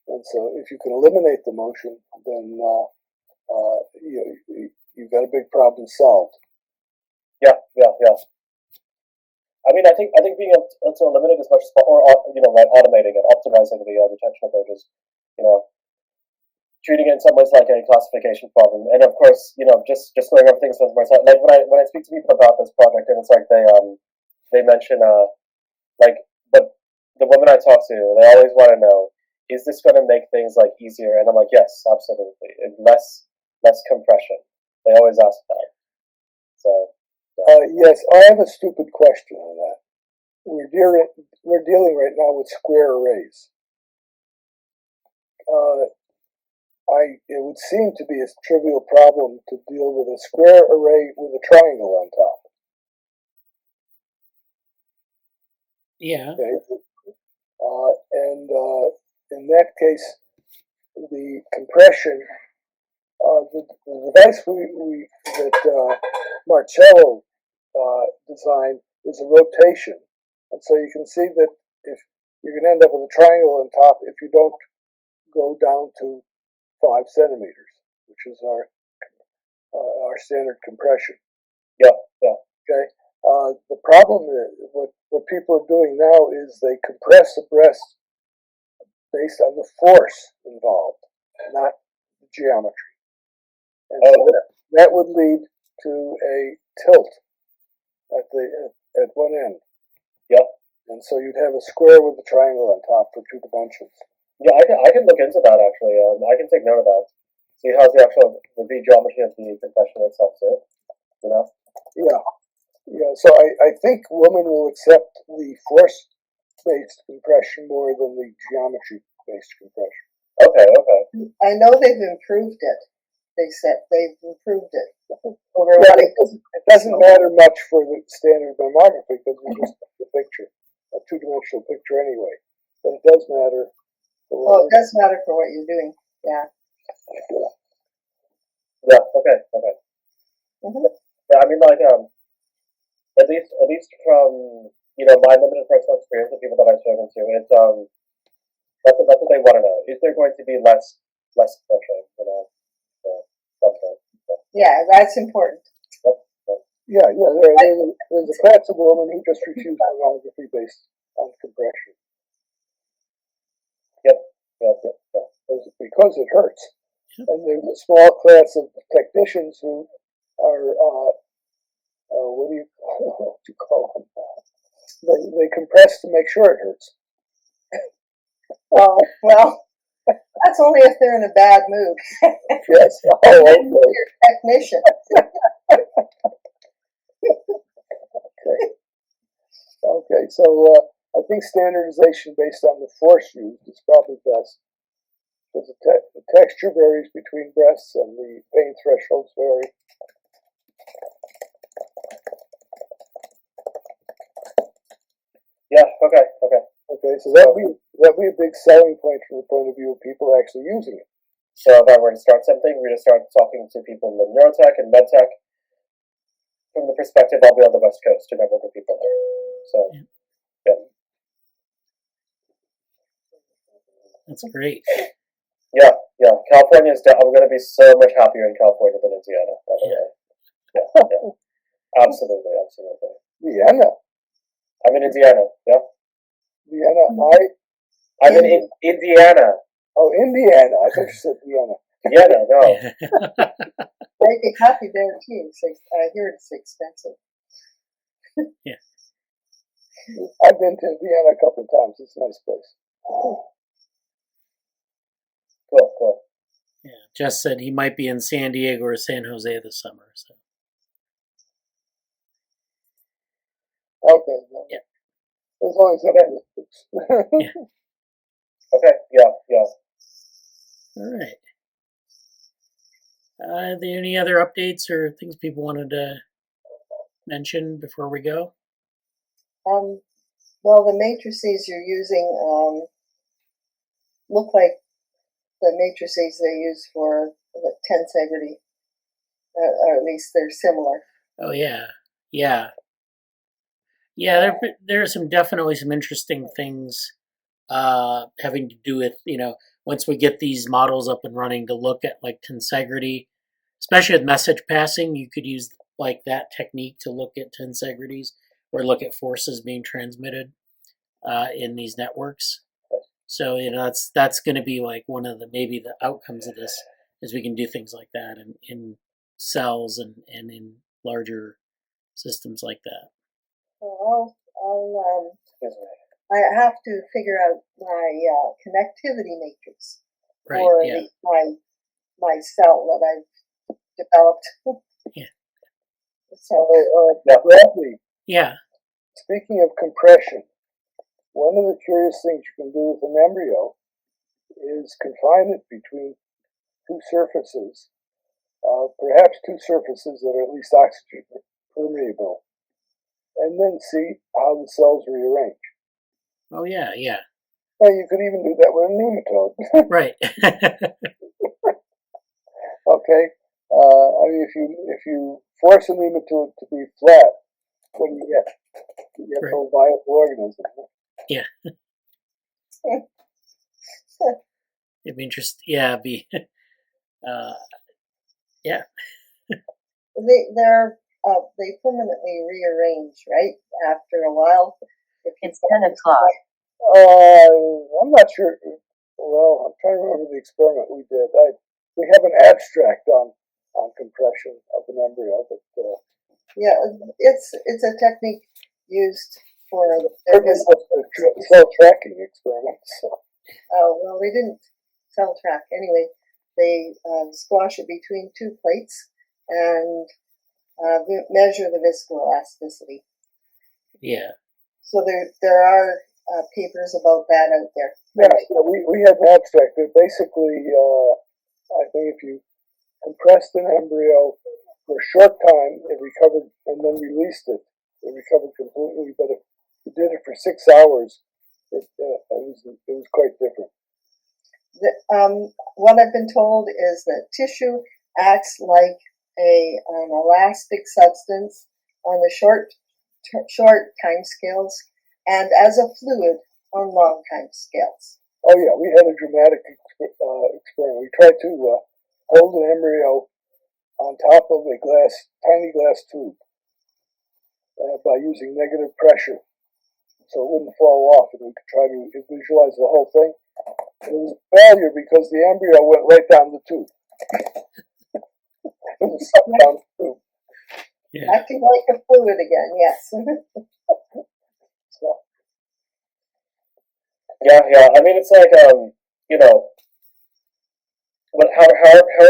and so if you can eliminate the motion, then you've got a big problem solved. Yeah. I mean, I think being able to eliminate as much as possible, or automating and optimizing the detection approaches, treating it in some ways like a classification problem, and of course, just going over things with myself. Like when I speak to people about this project, and it's they mention but the women I talk to, they always want to know, is this going to make things easier? And I'm like, yes, absolutely, and less compression. They always ask that. So. Yes, I have a stupid question on that. We're dealing right now with square arrays. It would seem to be a trivial problem to deal with a square array with a triangle on top. Yeah. Okay. And in that case, the compression, the device that Marcello designed is a rotation, and so you can see that if you're going to end up with a triangle on top if you don't go down to 5 centimeters, which is our standard compression. Yeah. Okay. The problem is what people are doing now is they compress the breast based on the force involved, not the geometry. And so that would lead to a tilt at one end. Yep. And so you'd have a square with a triangle on top for 2 dimensions. Yeah, I can look into that actually. I can take note of that. See how the geometry of the compression itself too. Yeah. So I think women will accept the force-based compression more than the geometry-based compression. Okay. I know they've improved it. they've improved it over Yeah, what it doesn't matter much for the standard mammography because we just have the picture, a two-dimensional picture anyway. But it does matter. Well, it does matter for what you're doing. Yeah. Yeah. Okay. Mm-hmm. Yeah. I mean, like, at least from my limited personal experience with people that I've spoken to, it's that's what they want to know. Is there going to be less pressure? Yeah, that's important. Yeah. There's a class of women who just refuse mammography based on compression. Yep. Because it hurts. And there's a small class of technicians who are, what do you call them? They compress to make sure it hurts. Well, that's only if they're in a bad mood. Yes. Oh, okay. Your technician. Okay. So I think standardization based on the force used is probably best. Because the texture varies between breasts and the pain thresholds vary. Yeah. Okay. So that'd be a big selling point from the point of view of people actually using it. So if I were to start something, we're going to start talking to people in neurotech and medtech. From the perspective, I'll be on the West Coast to network with people there. So, yeah. That's great. Yeah. California is. I'm going to be so much happier in California than Indiana. By the way. Yeah. Absolutely. Vienna. I'm in Indiana. Yeah. Vienna. I'm in Indiana. Oh, Indiana. I thought you said Vienna. Vienna, no. Make it happy there too. I hear it's expensive. Yeah. I've been to Vienna a couple of times. It's a nice place. Cool. Yeah. Jess said he might be in San Diego or San Jose this summer. So. Okay. Yeah. As long as Yeah. Okay. Yeah. All right. Are there any other updates or things people wanted to mention before we go? Well, the matrices you're using look like the matrices they use for the tensegrity, or at least they're similar. Oh yeah. There are definitely some interesting things having to do with once we get these models up and running to look at like tensegrity, especially with message passing. You could use like that technique to look at tensegrities or look at forces being transmitted in these networks. So that's going to be like one of maybe the outcomes of this is we can do things like that in cells and in larger systems like that. Well, I have to figure out my connectivity matrix for my cell that I've developed. Yeah. So, Bradley. Yeah. Speaking of compression, one of the curious things you can do with an embryo is confine it between two surfaces, perhaps two surfaces that are at least oxygen permeable, and then see how the cells rearrange. Oh yeah. Well, you could even do that with a nematode. Right. Okay. I mean, if you force a nematode to be flat, what do you get? You get Right. those viable organisms. Yeah. It'd be interesting. Yeah. Yeah. They permanently rearrange, right? After a while. It's 10 o'clock. I'm not sure. Well, I'm trying to remember the experiment we did. We have an abstract on compression of an embryo, but yeah, it's a technique used for cell tracking experiments. So. Oh well, they didn't cell track anyway. They squash it between two plates and measure the viscoelasticity. Yeah. So there are papers about that out there. Yeah, we had an abstract that basically, I think if you compressed an embryo for a short time, it recovered, and then released it. It recovered completely, but if you did it for 6 hours, it was quite different. What I've been told is that tissue acts like an elastic substance on the short time scales and as a fluid on long time scales. Oh yeah, we had a dramatic experiment. We tried to hold an embryo on top of a tiny glass tube by using negative pressure, so it wouldn't fall off, and we could try to visualize the whole thing. It was a failure because the embryo went right down the tube. It was sucked down the tube. Yeah. Acting like a fluid again, yes. So. Yeah. I mean, it's like however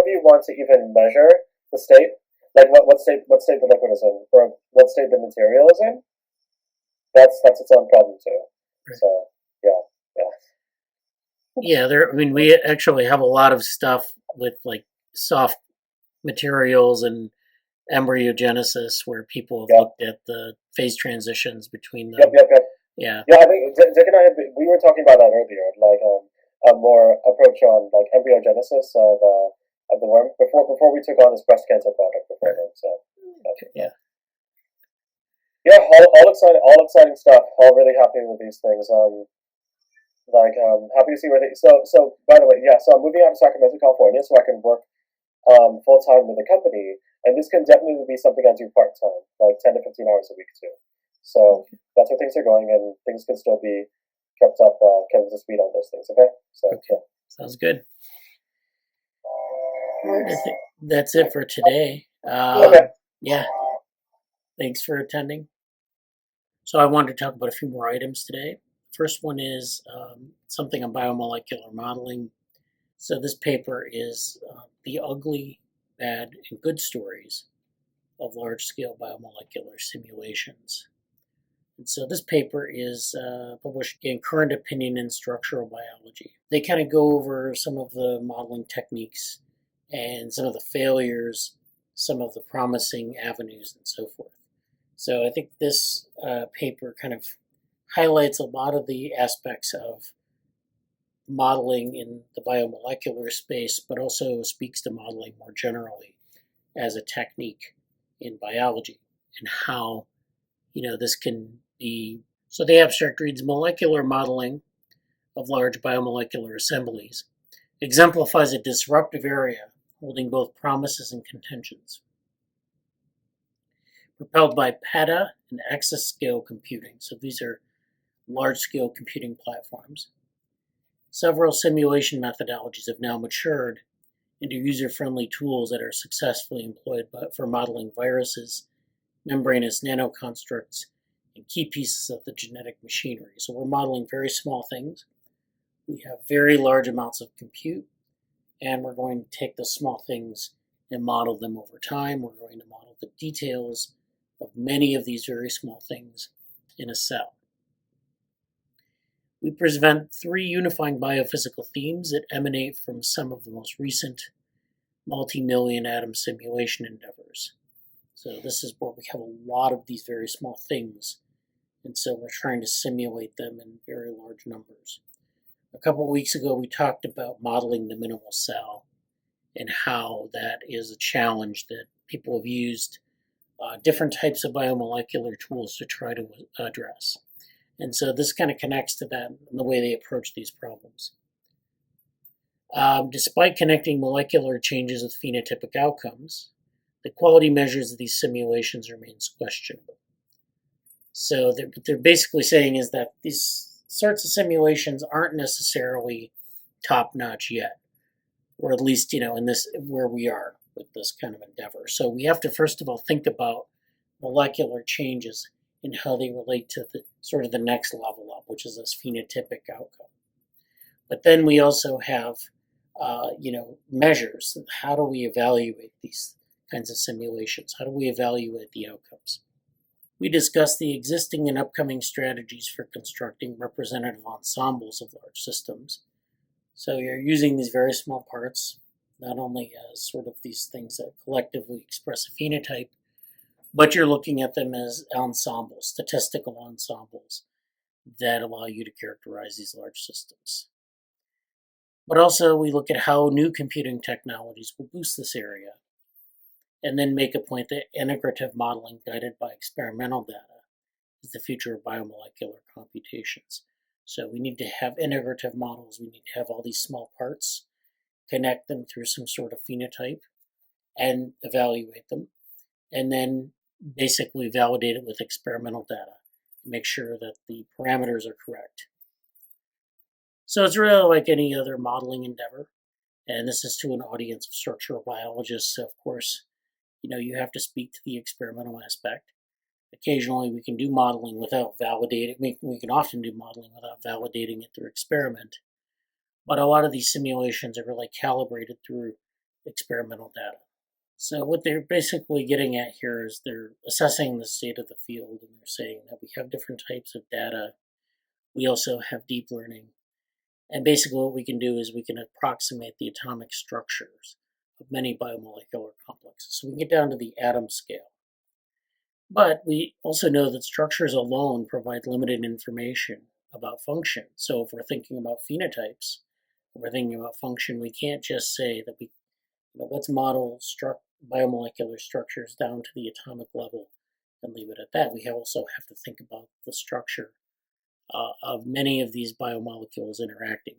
you want to even measure the state, like what state the liquid is in, or what state the material is in. That's its own problem too. Right. So yeah. I mean, we actually have a lot of stuff with like soft materials and embryogenesis where people have looked at the phase transitions between them. Yep. Yeah. Yeah, I think Dick and I we were talking about that earlier, like a more approach on like embryogenesis of the worm before we took on this breast cancer project before then. So yeah. Yeah, all exciting stuff. All really happy with these things. Happy to see where they. So by the way, so I'm moving out to Sacramento, California, so I can work full time with the company, and this can definitely be something I do part time, like 10 to 15 hours a week too. So that's where things are going, and things can still be kept up to speed on those things. Okay. So sounds good. I think that's it for today. Okay. Yeah. Thanks for attending. So I wanted to talk about a few more items today. First one is something on biomolecular modeling. So this paper is the ugly, bad, and good stories of large-scale biomolecular simulations. And so this paper is published in Current Opinion in Structural Biology. They kind of go over some of the modeling techniques and some of the failures, some of the promising avenues, and so forth. So I think this paper kind of highlights a lot of the aspects of modeling in the biomolecular space, but also speaks to modeling more generally as a technique in biology and how this can be. So the abstract reads, molecular modeling of large biomolecular assemblies exemplifies a disruptive area holding both promises and contentions. Propelled by PETA and exascale computing, so these are large-scale computing platforms. Several simulation methodologies have now matured into user-friendly tools that are successfully employed for modeling viruses, membranous nanoconstructs, and key pieces of the genetic machinery. So we're modeling very small things. We have very large amounts of compute, and we're going to take the small things and model them over time. We're going to model the details of many of these very small things in a cell. We present 3 unifying biophysical themes that emanate from some of the most recent multi-million atom simulation endeavors. So this is where we have a lot of these very small things, and so we're trying to simulate them in very large numbers. A couple of weeks ago, we talked about modeling the minimal cell and how that is a challenge that people have used different types of biomolecular tools to try to address. And so this kind of connects to that in the way they approach these problems. Despite connecting molecular changes with phenotypic outcomes, the quality measures of these simulations remains questionable. So what they're basically saying is that these sorts of simulations aren't necessarily top-notch yet, or at least, in this where we are with this kind of endeavor. So we have to first of all think about molecular changes and how they relate to the sort of the next level up, which is this phenotypic outcome. But then we also have, measures. How do we evaluate these kinds of simulations? How do we evaluate the outcomes? We discuss the existing and upcoming strategies for constructing representative ensembles of large systems. So you're using these very small parts, not only as sort of these things that collectively express a phenotype, but you're looking at them as ensembles, statistical ensembles that allow you to characterize these large systems. But also we look at how new computing technologies will boost this area, and then make a point that integrative modeling guided by experimental data is the future of biomolecular computations. So we need to have integrative models, we need to have all these small parts, connect them through some sort of phenotype, and evaluate them, and then basically validate it with experimental data to make sure that the parameters are correct. So it's really like any other modeling endeavor, and this is to an audience of structural biologists. So of course, you have to speak to the experimental aspect. Occasionally we can do modeling without validating, we can often do modeling without validating it through experiment, but a lot of these simulations are really calibrated through experimental data. So what they're basically getting at here is they're assessing the state of the field, and they're saying that we have different types of data. We also have deep learning. And basically what we can do is we can approximate the atomic structures of many biomolecular complexes. So we can get down to the atom scale. But we also know that structures alone provide limited information about function. So if we're thinking about phenotypes, if we're thinking about function, we can't just say that let's model biomolecular structures down to the atomic level and leave it at that. We also have to think about the structure of many of these biomolecules interacting.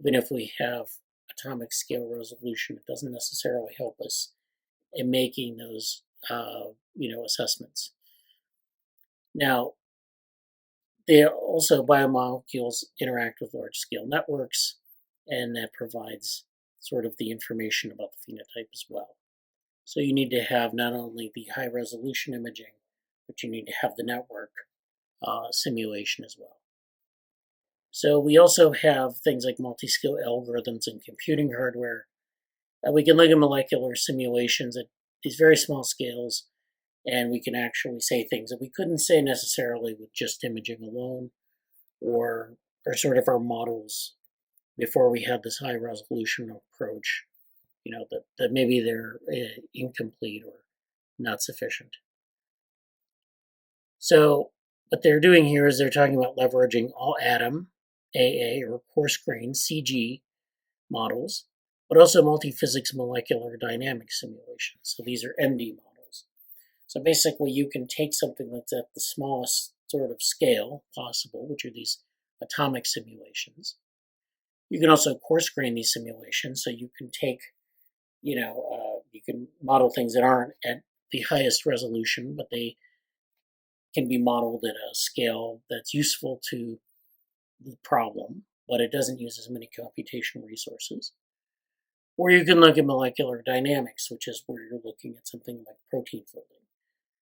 Even if we have atomic scale resolution, it doesn't necessarily help us in making those assessments. Now, biomolecules interact with large scale networks, and that provides sort of the information about the phenotype as well. So you need to have not only the high resolution imaging, but you need to have the network simulation as well. So we also have things like multi-scale algorithms and computing hardware. We can look at molecular simulations at these very small scales, and we can actually say things that we couldn't say necessarily with just imaging alone, or sort of our models before we had this high resolution approach, that maybe they're incomplete or not sufficient. So what they're doing here is they're talking about leveraging all atom, AA, or coarse-grained, CG models, but also multiphysics molecular dynamics simulations. So these are MD models. So basically you can take something that's at the smallest sort of scale possible, which are these atomic simulations. You can also coarse-grain these simulations, so you can take, you can model things that aren't at the highest resolution, but they can be modeled at a scale that's useful to the problem, but it doesn't use as many computational resources. Or you can look at molecular dynamics, which is where you're looking at something like protein folding.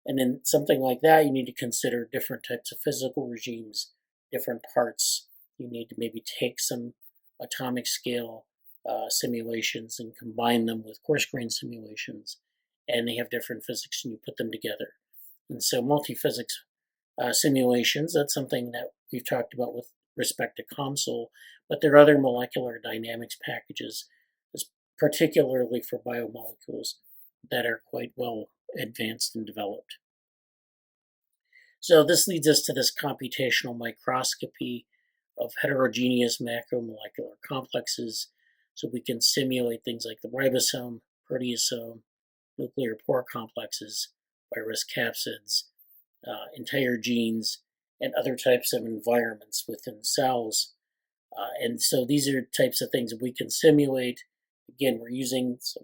And in something like that, you need to consider different types of physical regimes, different parts. You need to maybe take some atomic scale simulations and combine them with coarse-grained simulations, and they have different physics, and you put them together. And so multiphysics simulations, that's something that we've talked about with respect to COMSOL, but there are other molecular dynamics packages, particularly for biomolecules, that are quite well advanced and developed. So this leads us to this computational microscopy of heterogeneous macromolecular complexes. So we can simulate things like the ribosome, proteasome, nuclear pore complexes, virus capsids, entire genes, and other types of environments within cells. And so these are types of things that we can simulate. Again, we're using some,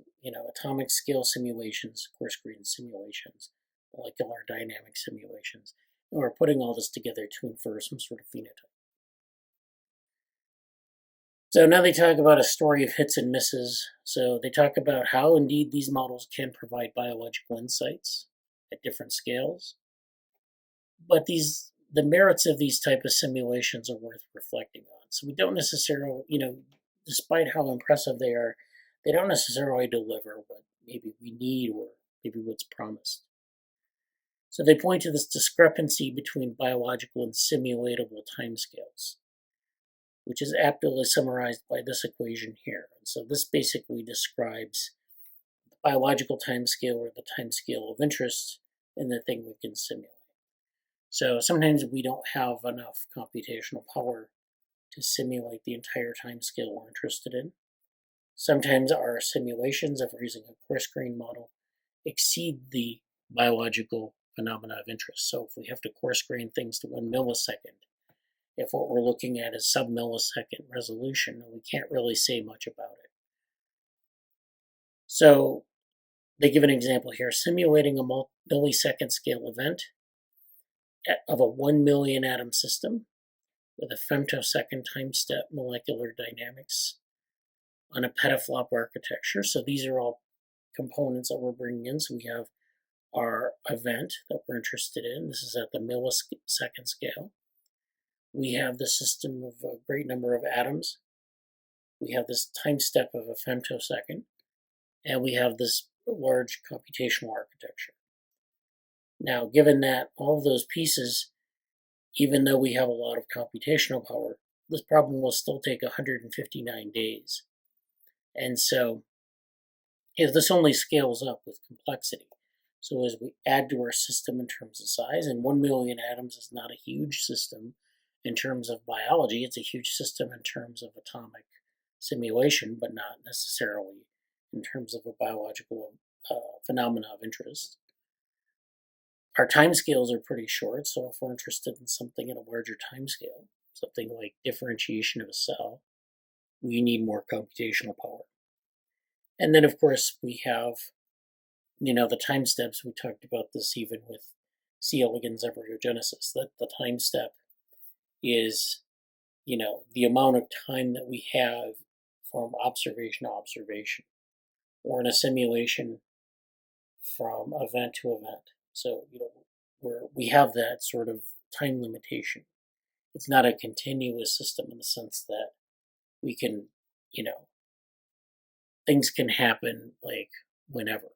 atomic scale simulations, coarse-grained simulations, molecular dynamic simulations, and we're putting all this together to infer some sort of phenotype. So now they talk about a story of hits and misses. So they talk about how indeed these models can provide biological insights at different scales. But the merits of these type of simulations are worth reflecting on. So we don't necessarily, despite how impressive they are, they don't necessarily deliver what maybe we need or maybe what's promised. So they point to this discrepancy between biological and simulatable timescales, which is aptly summarized by this equation here. So this basically describes the biological timescale or the timescale of interest in the thing we can simulate. So sometimes we don't have enough computational power to simulate the entire timescale we're interested in. Sometimes our simulations, if we're using a coarse-grained model, exceed the biological phenomena of interest. So if we have to coarse-grain things to 1 millisecond, if what we're looking at is sub-millisecond resolution, we can't really say much about it. So they give an example here, simulating a millisecond scale event of a 1 million atom system with a femtosecond time step molecular dynamics on a petaflop architecture. So these are all components that we're bringing in. So we have our event that we're interested in. This is at the millisecond scale. We have the system of a great number of atoms. We have this time step of a femtosecond. And we have this large computational architecture. Now, given that all of those pieces, even though we have a lot of computational power, this problem will still take 159 days. And so, if this only scales up with complexity. So as we add to our system in terms of size, and 1 million atoms is not a huge system in terms of biology, it's a huge system in terms of atomic simulation, but not necessarily in terms of a biological phenomena of interest. Our timescales are pretty short, so if we're interested in something at a larger timescale, something like differentiation of a cell, we need more computational power. And then, of course, we have, the time steps. We talked about this even with C. elegans embryogenesis, that the time step is, the amount of time that we have from observation to observation, or in a simulation from event to event. So, we have that sort of time limitation. It's not a continuous system in the sense that we can, things can happen like whenever.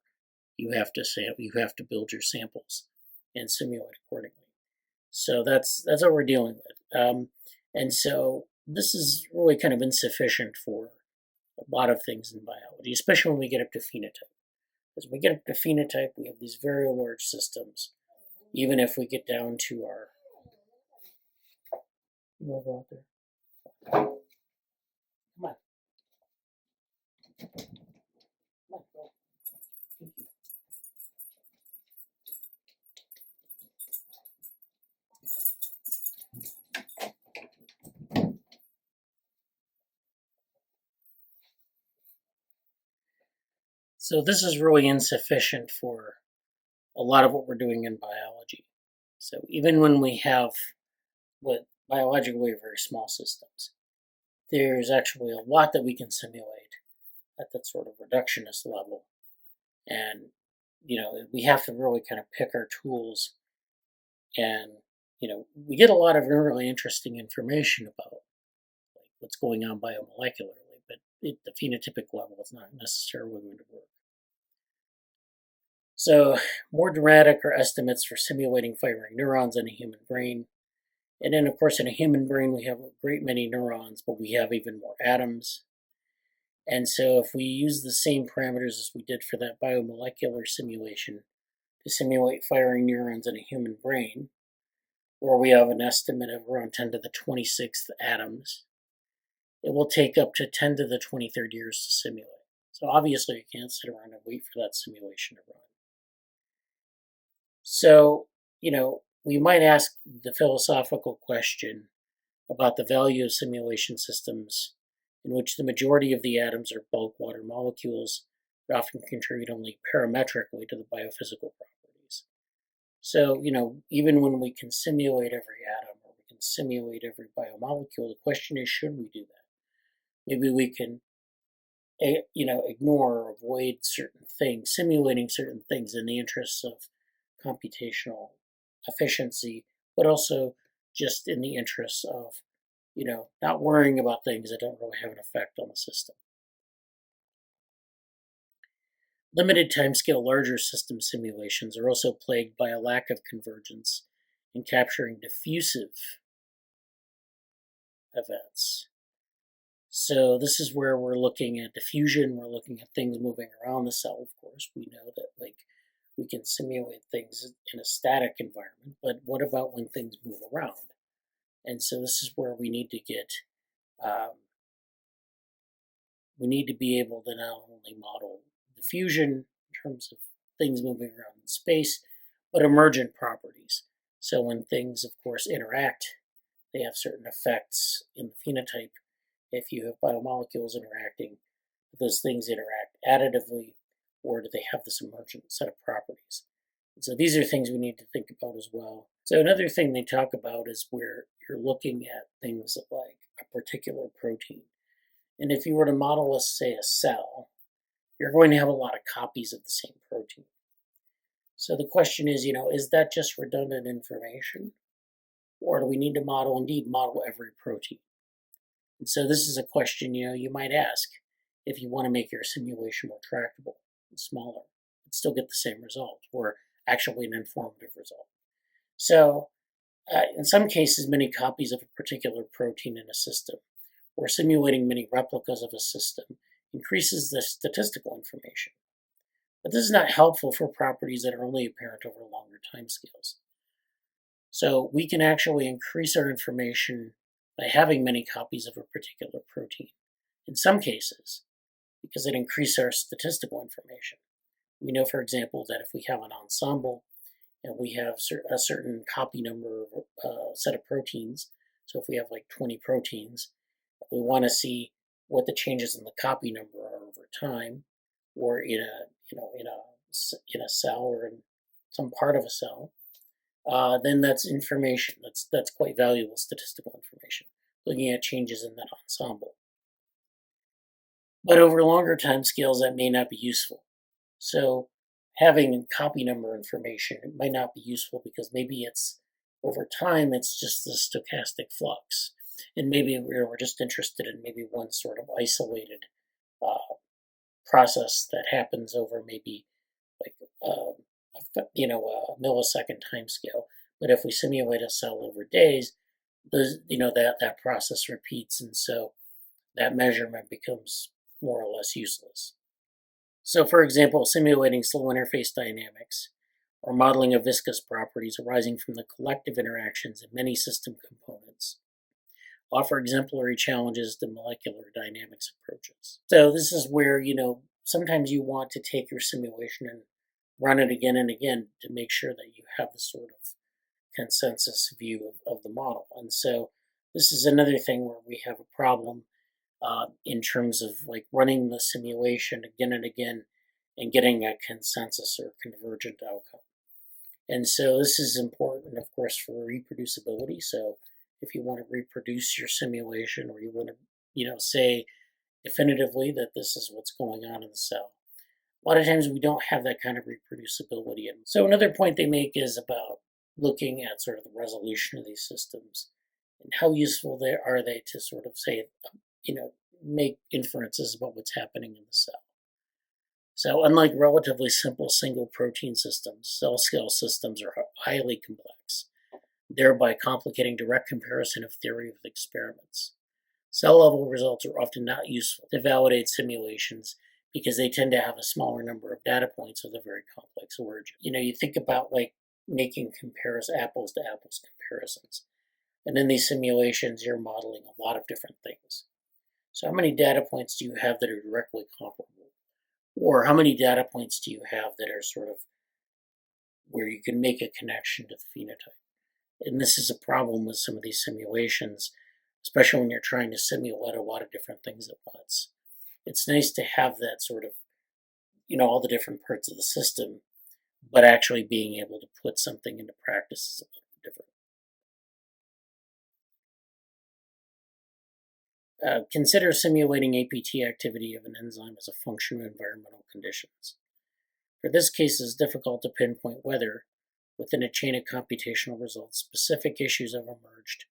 You have to build your samples and simulate accordingly. So that's what we're dealing with. And so this is really kind of insufficient for a lot of things in biology, especially when we get up to phenotype. As we get up to phenotype, we have these very large systems. Even if we get down to our, go out there. Come on. Come on, go. Thank you. So this is really insufficient for a lot of what we're doing in biology. So even when we have what biologically are very small systems, there's actually a lot that we can simulate at that sort of reductionist level. And, we have to really kind of pick our tools. And, we get a lot of really interesting information about what's going on biomolecularly, but at the phenotypic level, it's not necessarily going to work. So more dramatic are estimates for simulating firing neurons in a human brain. And then, of course, in a human brain, we have a great many neurons, but we have even more atoms. And so if we use the same parameters as we did for that biomolecular simulation to simulate firing neurons in a human brain, where we have an estimate of around 10 to the 26th atoms, it will take up to 10 to the 23rd years to simulate. So obviously, you can't sit around and wait for that simulation to run. So, we might ask the philosophical question about the value of simulation systems in which the majority of the atoms are bulk water molecules that often contribute only parametrically to the biophysical properties. So, even when we can simulate every atom or we can simulate every biomolecule, the question is, should we do that? Maybe we can, ignore or avoid certain things, simulating certain things in the interests of computational efficiency, but also just in the interests of, not worrying about things that don't really have an effect on the system. Limited timescale larger system simulations are also plagued by a lack of convergence in capturing diffusive events. So this is where we're looking at diffusion. We're looking at things moving around the cell. Of course, we know that we can simulate things in a static environment, but what about when things move around? And so this is where we need to get, we need to be able to not only model diffusion in terms of things moving around in space, but emergent properties. So when things, of course, interact, they have certain effects in the phenotype. If you have biomolecules interacting, those things interact additively, or do they have this emergent set of properties? And so these are things we need to think about as well. So another thing they talk about is where you're looking at things like a particular protein. And if you were to model, let's say, a cell, you're going to have a lot of copies of the same protein. So the question is, is that just redundant information? Or do we need to indeed model every protein? And so this is a question, you might ask if you want to make your simulation more tractable and smaller, but still get the same result, or actually an informative result. So in some cases, many copies of a particular protein in a system, or simulating many replicas of a system, increases the statistical information. But this is not helpful for properties that are only apparent over longer timescales. So we can actually increase our information by having many copies of a particular protein. In some cases, because it increases our statistical information. We know, for example, that if we have an ensemble and we have a certain copy number of set of proteins, so if we have like 20 proteins, we want to see what the changes in the copy number are over time, or in a cell or in some part of a cell. Then that's information. That's quite valuable statistical information, looking at changes in that ensemble. But over longer time scales, that may not be useful. So having copy number information, it might not be useful because maybe it's over time, it's just the stochastic flux. And maybe we're just interested in maybe one sort of isolated process that happens over maybe like a millisecond time scale. But if we simulate a cell over days, that process repeats, and so that measurement becomes more or less useless. So for example, simulating slow interface dynamics or modeling of viscous properties arising from the collective interactions of many system components offer exemplary challenges to molecular dynamics approaches. So this is where, sometimes you want to take your simulation and run it again and again to make sure that you have the sort of consensus view of the model. And so this is another thing where we have a problem in terms of like running the simulation again and again and getting a consensus or convergent outcome. And so this is important, of course, for reproducibility. So if you want to reproduce your simulation, or you want to, say definitively that this is what's going on in the cell, a lot of times we don't have that kind of reproducibility. And so another point they make is about looking at sort of the resolution of these systems and how useful are they to sort of say, make inferences about what's happening in the cell. So unlike relatively simple single protein systems, cell scale systems are highly complex, thereby complicating direct comparison of theory with experiments. Cell level results are often not useful to validate simulations because they tend to have a smaller number of data points with a very complex origin. You think about like making apples to apples comparisons. And in these simulations, you're modeling a lot of different things. So how many data points do you have that are directly comparable? Or how many data points do you have that are sort of where you can make a connection to the phenotype? And this is a problem with some of these simulations, especially when you're trying to simulate a lot of different things at once. It's nice to have that sort of, all the different parts of the system, but actually being able to put something into practice is a little bit different. Consider simulating APT activity of an enzyme as a function of environmental conditions. For this case, it's difficult to pinpoint whether, within a chain of computational results, specific issues have emerged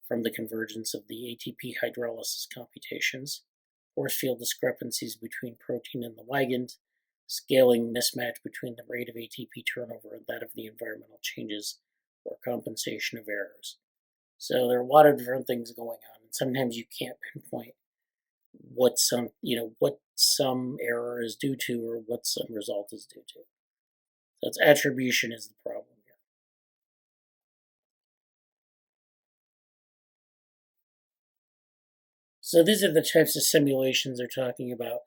from the convergence of the ATP hydrolysis computations, force field discrepancies between protein and the ligand, scaling mismatch between the rate of ATP turnover and that of the environmental changes, or compensation of errors. So there are a lot of different things going on, and sometimes you can't pinpoint what some error is due to or what some result is due to. So it's attribution is the problem here. So these are the types of simulations they're talking about.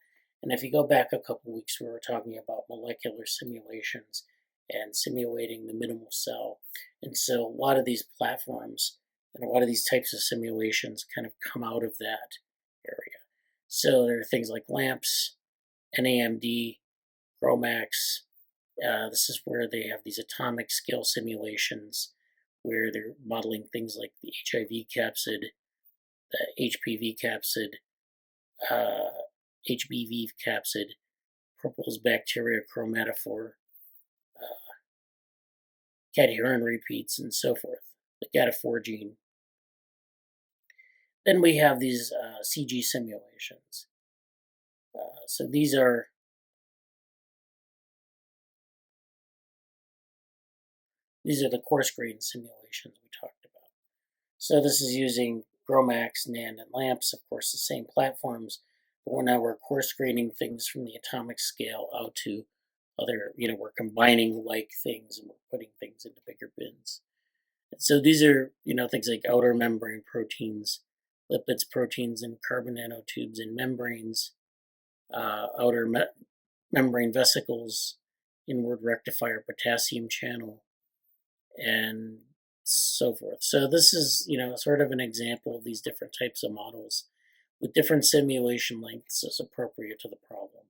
And if you go back a couple weeks, we were talking about molecular simulations and simulating the minimal cell. And so a lot of these platforms and a lot of these types of simulations kind of come out of that area. So there are things like LAMPS, NAMD, GROMACS. This is where they have these atomic scale simulations where they're modeling things like the HIV capsid, the HPV capsid, HBV capsid, Purple's bacteria chromatophore, cadherin repeats, and so forth, the GATA4 gene. Then we have these CG simulations. So these are the coarse grain simulations we talked about. So this is using GROMACS, NAND, and LAMPS, of course, the same platforms, but now we're coarse graining things from the atomic scale out to other, we're combining like things and we're putting things into bigger bins. And so these are, things like outer membrane proteins, lipids, proteins, and carbon nanotubes in membranes, outer membrane vesicles, inward rectifier potassium channel, and so forth. So this is, sort of an example of these different types of models with different simulation lengths as appropriate to the problem.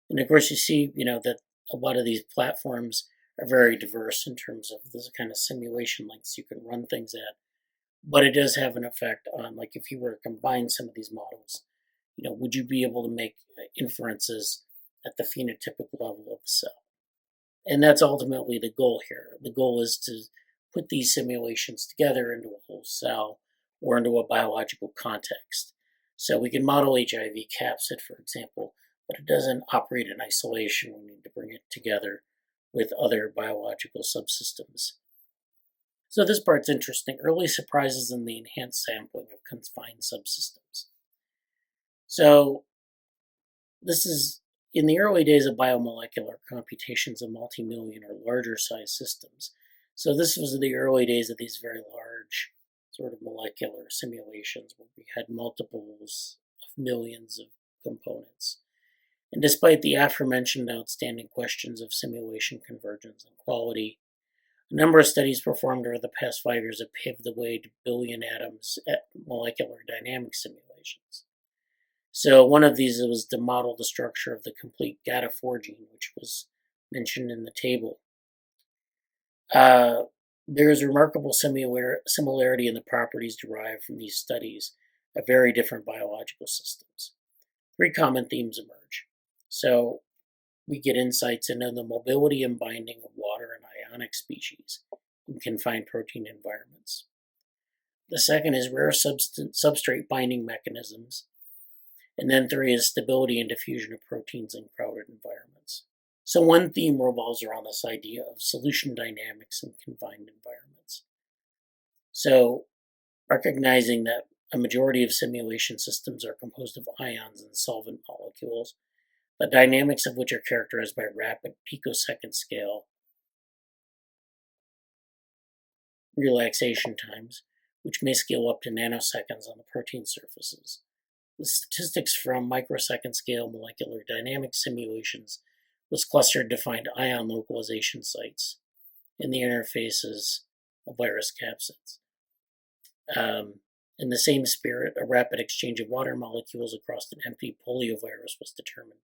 And of course, you see, that a lot of these platforms are very diverse in terms of the kind of simulation lengths you can run things at. But it does have an effect on, like, if you were to combine some of these models, would you be able to make inferences at the phenotypic level of the cell? And that's ultimately the goal here. The goal is to put these simulations together into a whole cell or into a biological context. So we can model HIV capsid, for example, but it doesn't operate in isolation. We need to bring it together with other biological subsystems. So this part's interesting. Early surprises in the enhanced sampling of confined subsystems. So this is in the early days of biomolecular computations of multi-million or larger size systems. So this was the early days of these very large sort of molecular simulations where we had multiples of millions of components. And despite the aforementioned outstanding questions of simulation convergence and quality, a number of studies performed over the past 5 years have paved the way to billion atoms at molecular dynamic simulations. So one of these was to model the structure of the complete GATA4 gene, which was mentioned in the table. There is remarkable similarity in the properties derived from these studies of very different biological systems. 3 common themes emerge. So we get insights into the mobility and binding of water and ionic species in confined protein environments. The second is rare substrate binding mechanisms. And then 3 is stability and diffusion of proteins in crowded environments. So one theme revolves around this idea of solution dynamics in confined environments. So recognizing that a majority of simulation systems are composed of ions and solvent molecules, the dynamics of which are characterized by rapid picosecond scale relaxation times, which may scale up to nanoseconds on the protein surfaces. The statistics from microsecond scale molecular dynamics simulations was clustered to find ion localization sites in the interfaces of virus capsids. In the same spirit, a rapid exchange of water molecules across an empty poliovirus was determined.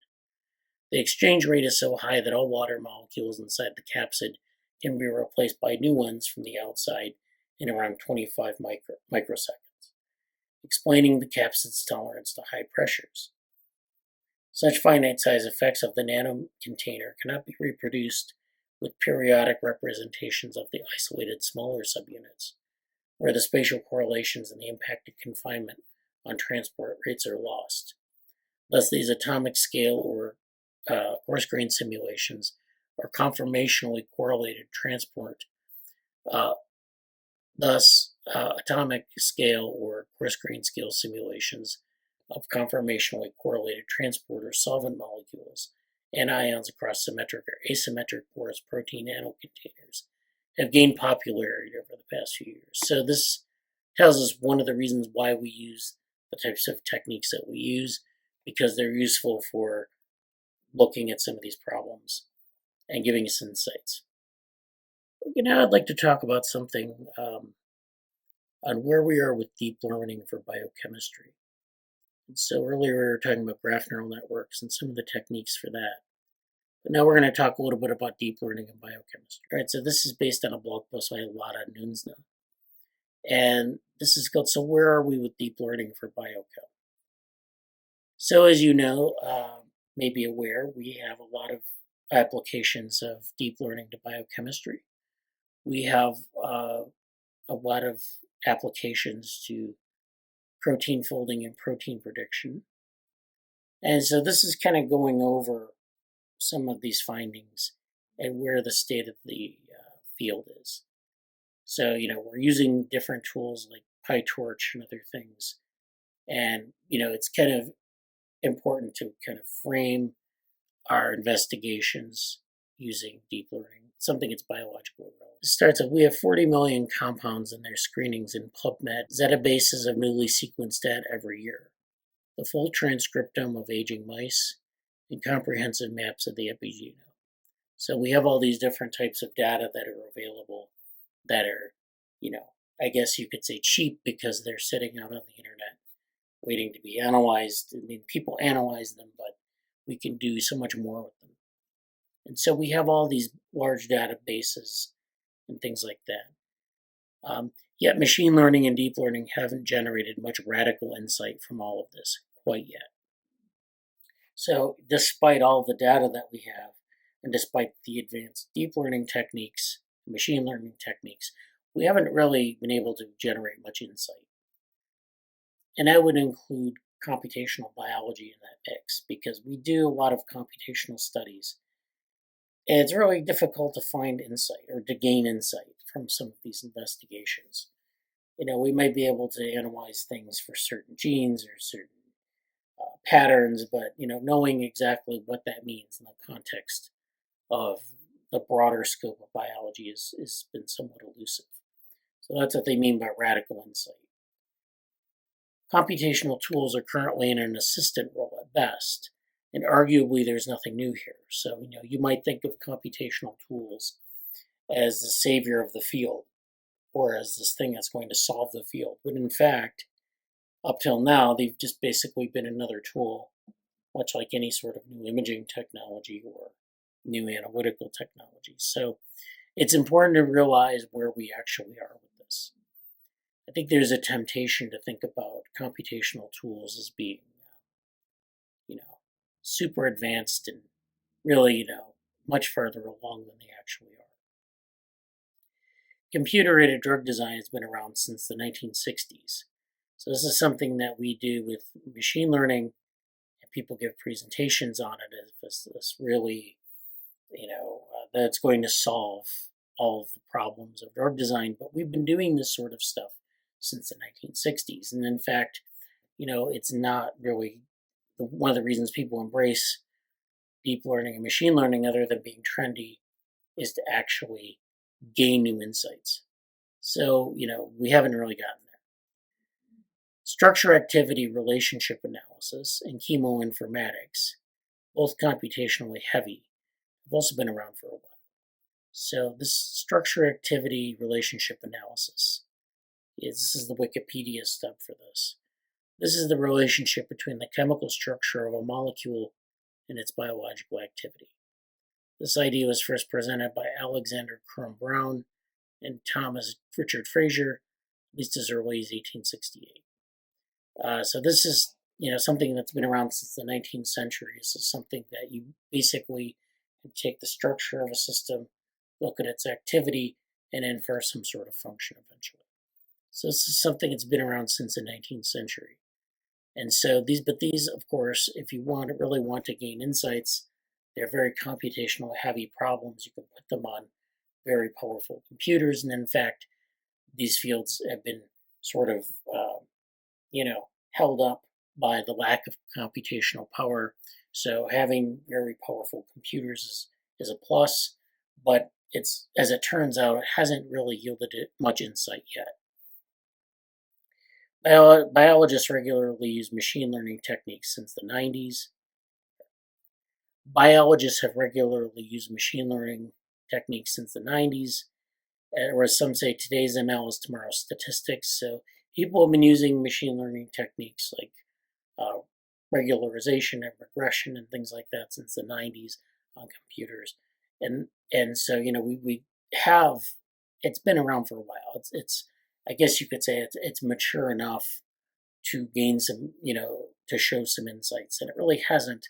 The exchange rate is so high that all water molecules inside the capsid can be replaced by new ones from the outside in around 25 microseconds, explaining the capsid's tolerance to high pressures. Such finite size effects of the nanocontainer cannot be reproduced with periodic representations of the isolated smaller subunits, where the spatial correlations and the impacted confinement on transport rates are lost. Thus, these atomic scale or coarse-grained simulations are conformationally correlated transport. Thus, atomic scale or coarse-grained scale simulations of conformationally correlated transporter solvent molecules and ions across symmetric or asymmetric porous protein nanocontainers have gained popularity over the past few years. So this tells us one of the reasons why we use the types of techniques that we use, because they're useful for looking at some of these problems and giving us insights. Okay, now I'd like to talk about something on where we are with deep learning for biochemistry. And so earlier we were talking about graph neural networks and some of the techniques for that. But now we're going to talk a little bit about deep learning in biochemistry. All right, so this is based on a blog post by Lara Nunsna. And this is called, So Where Are We with Deep Learning for Biochem? So as you know, may be aware, we have a lot of applications of deep learning to biochemistry. We have a lot of applications to protein folding and protein prediction. And so this is kind of going over some of these findings and where the state of the field is. So, we're using different tools like PyTorch and other things. And, it's kind of important to kind of frame our investigations using deep learning, something that's biologically relevant. It starts with, we have 40 million compounds in their screenings in PubMed, zetabases of newly sequenced data every year, the full transcriptome of aging mice, and comprehensive maps of the epigenome. So we have all these different types of data that are available that are, I guess you could say cheap because they're sitting out on the internet waiting to be analyzed. I mean, people analyze them, but we can do so much more with them. And so we have all these large databases and things like that. Yet machine learning and deep learning haven't generated much radical insight from all of this quite yet. So despite all the data that we have, and despite the advanced deep learning techniques, machine learning techniques, we haven't really been able to generate much insight. And that would include computational biology in that mix, because we do a lot of computational studies. And it's really difficult to find insight or to gain insight from some of these investigations. We might be able to analyze things for certain genes or certain patterns, but knowing exactly what that means in the context of the broader scope of biology has been somewhat elusive. So that's what they mean by radical insight. Computational tools are currently in an assistant role at best, and arguably there's nothing new here. So you might think of computational tools as the savior of the field, or as this thing that's going to solve the field. But in fact, up till now, they've just basically been another tool, much like any sort of new imaging technology or new analytical technology. So it's important to realize where we actually are with this. I think there's a temptation to think about computational tools as being, super advanced and really, much further along than they actually are. Computer-aided drug design has been around since the 1960s. So this is something that we do with machine learning, and people give presentations on it as this really, that's going to solve all of the problems of drug design. But we've been doing this sort of stuff since the 1960s. And in fact, it's not really one of the reasons people embrace deep learning and machine learning, other than being trendy, is to actually gain new insights. So, we haven't really gotten there. Structure-activity relationship analysis and chemoinformatics, both computationally heavy, have also been around for a while. So this structure-activity relationship analysis, this is the Wikipedia stub for this. This is the relationship between the chemical structure of a molecule and its biological activity. This idea was first presented by Alexander Crum Brown and Thomas Richard Fraser, at least as early as 1868. So this is something that's been around since the 19th century. This is something that you basically take the structure of a system, look at its activity, and infer some sort of function eventually. So this is something that's been around since the 19th century. And so these, of course, if you really want to gain insights, they're very computationally heavy problems. You can put them on very powerful computers. And in fact, these fields have been sort of, held up by the lack of computational power. So having very powerful computers is a plus, but it's, as it turns out, it hasn't really yielded much insight yet. Biologists regularly use machine learning techniques since the 90s. Biologists have regularly used machine learning techniques since the 90s, or as some say, today's ML is tomorrow's statistics. So people have been using machine learning techniques like regularization and regression and things like that since the 90s on computers. And so, we have, it's been around for a while. It's I guess you could say it's mature enough to gain some, to show some insights, and it really hasn't.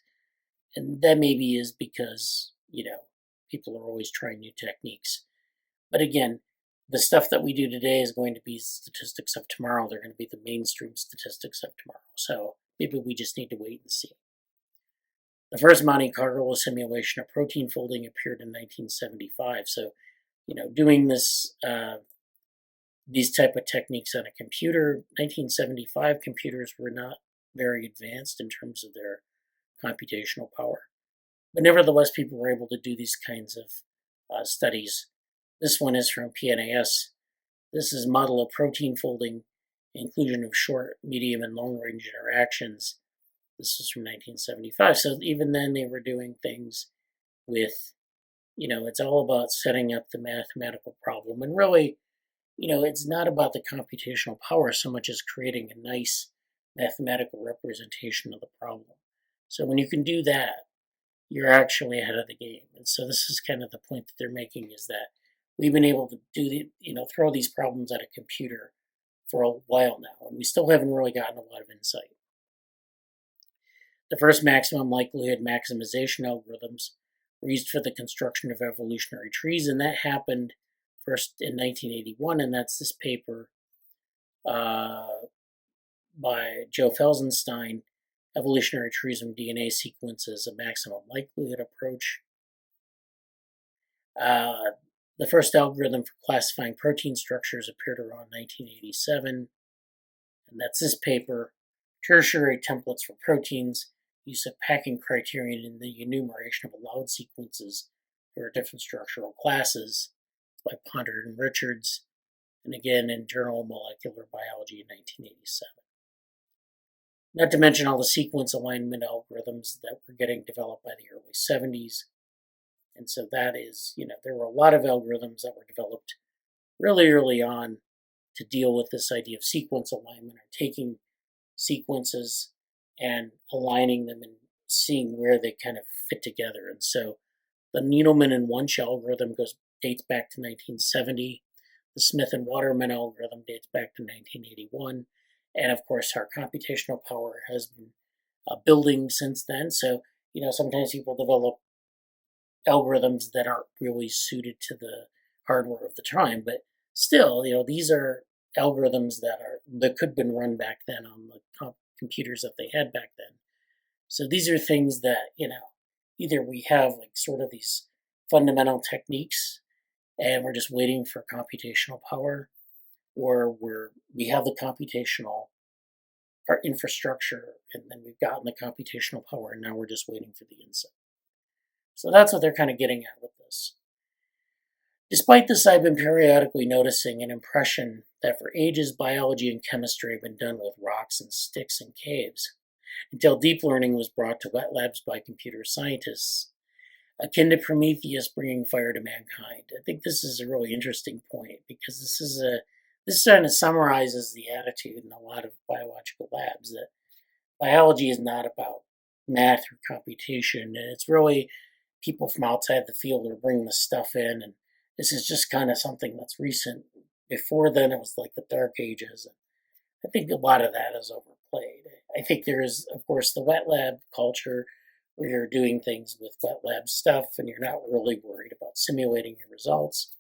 And that maybe is because, people are always trying new techniques. But again, the stuff that we do today is going to be statistics of tomorrow. They're going to be the mainstream statistics of tomorrow. So maybe we just need to wait and see. The first Monte Carlo simulation of protein folding appeared in 1975. So, doing this, these type of techniques on a computer, 1975 computers were not very advanced in terms of their computational power. But nevertheless, people were able to do these kinds of studies. This one is from PNAS. This is model of protein folding, inclusion of short, medium, and long-range interactions. This is from 1975. So even then they were doing things with, it's all about setting up the mathematical problem. And really, it's not about the computational power so much as creating a nice mathematical representation of the problem. So when you can do that, you're actually ahead of the game. And so this is kind of the point that they're making, is that we've been able to do throw these problems at a computer for a while now, and we still haven't really gotten a lot of insight. The first maximum likelihood maximization algorithms were used for the construction of evolutionary trees, and that happened first in 1981, and that's this paper by Joe Felsenstein, Evolutionary Trees from DNA Sequences, a Maximum Likelihood Approach. The first algorithm for classifying protein structures appeared around 1987, and that's this paper, Tertiary Templates for Proteins, Use of Packing Criterion in the Enumeration of Allowed Sequences for Different Structural Classes, by Ponder and Richards, and again in Journal of Molecular Biology in 1987. Not to mention all the sequence alignment algorithms that were getting developed by the early 70s. And so that is, there were a lot of algorithms that were developed really early on to deal with this idea of sequence alignment, or taking sequences and aligning them and seeing where they kind of fit together. And so the Needleman and Wunsch algorithm dates back to 1970. The Smith and Waterman algorithm dates back to 1981. And of course, our computational power has been building since then. So, sometimes people develop algorithms that aren't really suited to the hardware of the time, but still, these are algorithms that could have been run back then on the computers that they had back then. So these are things that, either we have like sort of these fundamental techniques and we're just waiting for computational power, or we have the computational infrastructure, and then we've gotten the computational power, and now we're just waiting for the insight. So that's what they're kind of getting at with this. Despite this, I've been periodically noticing an impression that for ages biology and chemistry have been done with rocks and sticks and caves, until deep learning was brought to wet labs by computer scientists, akin to Prometheus bringing fire to mankind. I think this is a really interesting point, because this kind of summarizes the attitude in a lot of biological labs, that biology is not about math or computation, and it's really people from outside the field are bringing the stuff in, and this is just kind of something that's recent. Before then, it was like the Dark Ages, and I think a lot of that is overplayed. I think there is, of course, the wet lab culture, where you're doing things with wet lab stuff and you're not really worried about simulating your results.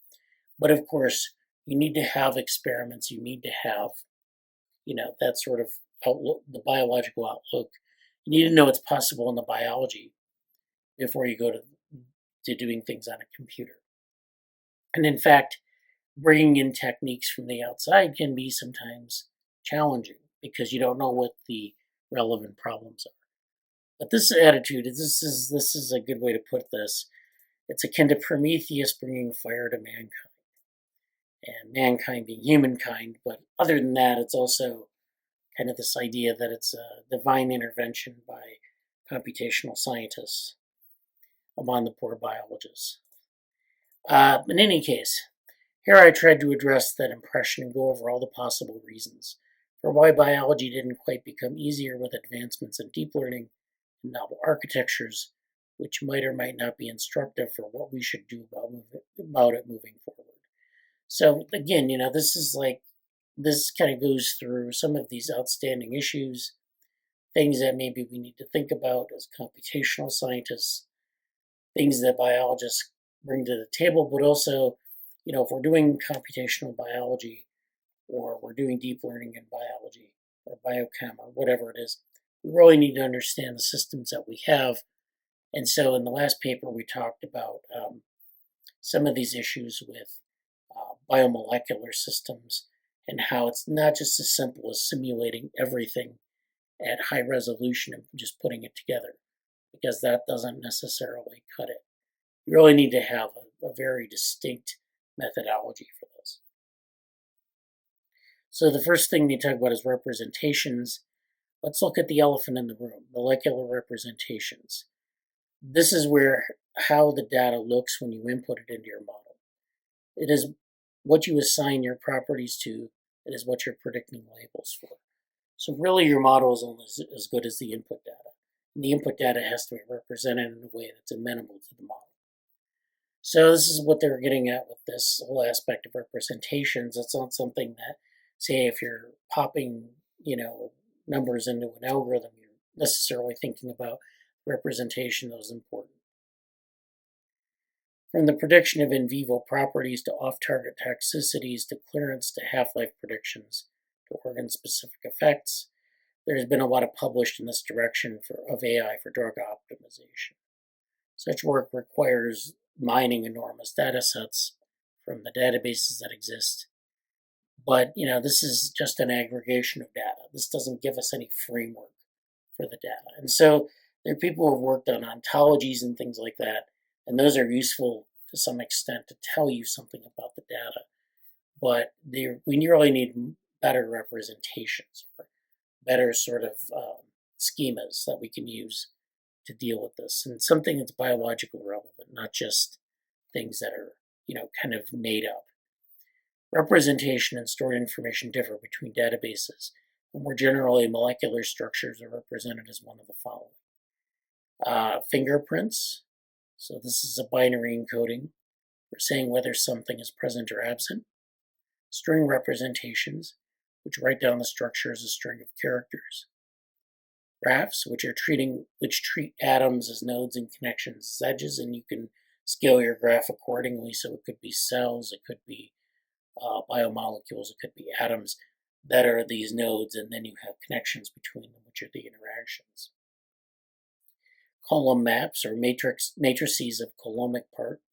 But of course, you need to have experiments. You need to have, that sort of outlook, the biological outlook. You need to know what's possible in the biology before you go to doing things on a computer. And in fact, bringing in techniques from the outside can be sometimes challenging, because you don't know what the relevant problems are. But this attitude, this is a good way to put this. It's akin to Prometheus bringing fire to mankind, and mankind being humankind. But other than that, it's also kind of this idea that it's a divine intervention by computational scientists upon the poor biologists. In any case, here I tried to address that impression and go over all the possible reasons for why biology didn't quite become easier with advancements in deep learning and novel architectures, which might or might not be instructive for what we should do about it moving forward. So again, this kind of goes through some of these outstanding issues, things that maybe we need to think about as computational scientists, things that biologists bring to the table, but also, if we're doing computational biology or we're doing deep learning in biology or biochem or whatever it is, we really need to understand the systems that we have. And so in the last paper, we talked about some of these issues with biomolecular systems and how it's not just as simple as simulating everything at high resolution and just putting it together, because that doesn't necessarily cut it. You really need to have a very distinct methodology for this. So the first thing we talk about is representations. Let's look at the elephant in the room, molecular representations. This is how the data looks when you input it into your model. It is what you assign your properties to. It is what you're predicting labels for. So really your model is only as good as the input data. And the input data has to be represented in a way that's amenable to the model. So this is what they're getting at with this whole aspect of representations. It's not something that, say, if you're popping, numbers into an algorithm, you're necessarily thinking about representation that is important. From the prediction of in vivo properties to off-target toxicities to clearance to half-life predictions to organ-specific effects, there's been a lot of published in this direction of AI for drug optimization. Such work requires mining enormous data sets from the databases that exist. But, this is just an aggregation of data. This doesn't give us any framework for the data. And so there are people who have worked on ontologies and things like that, and those are useful to some extent to tell you something about the data. But we really need better representations or better sort of schemas that we can use to deal with this, and something that's biologically relevant, not just things that are, kind of made up. Representation and stored information differ between databases, and more generally, molecular structures are represented as one of the following. Fingerprints. So this is a binary encoding for saying whether something is present or absent. String representations, which write down the structure as a string of characters. Graphs, which treat atoms as nodes and connections as edges, and you can scale your graph accordingly. So it could be cells, it could be biomolecules, it could be atoms that are these nodes, and then you have connections between them, which are the interactions. Column maps or matrices of coulombic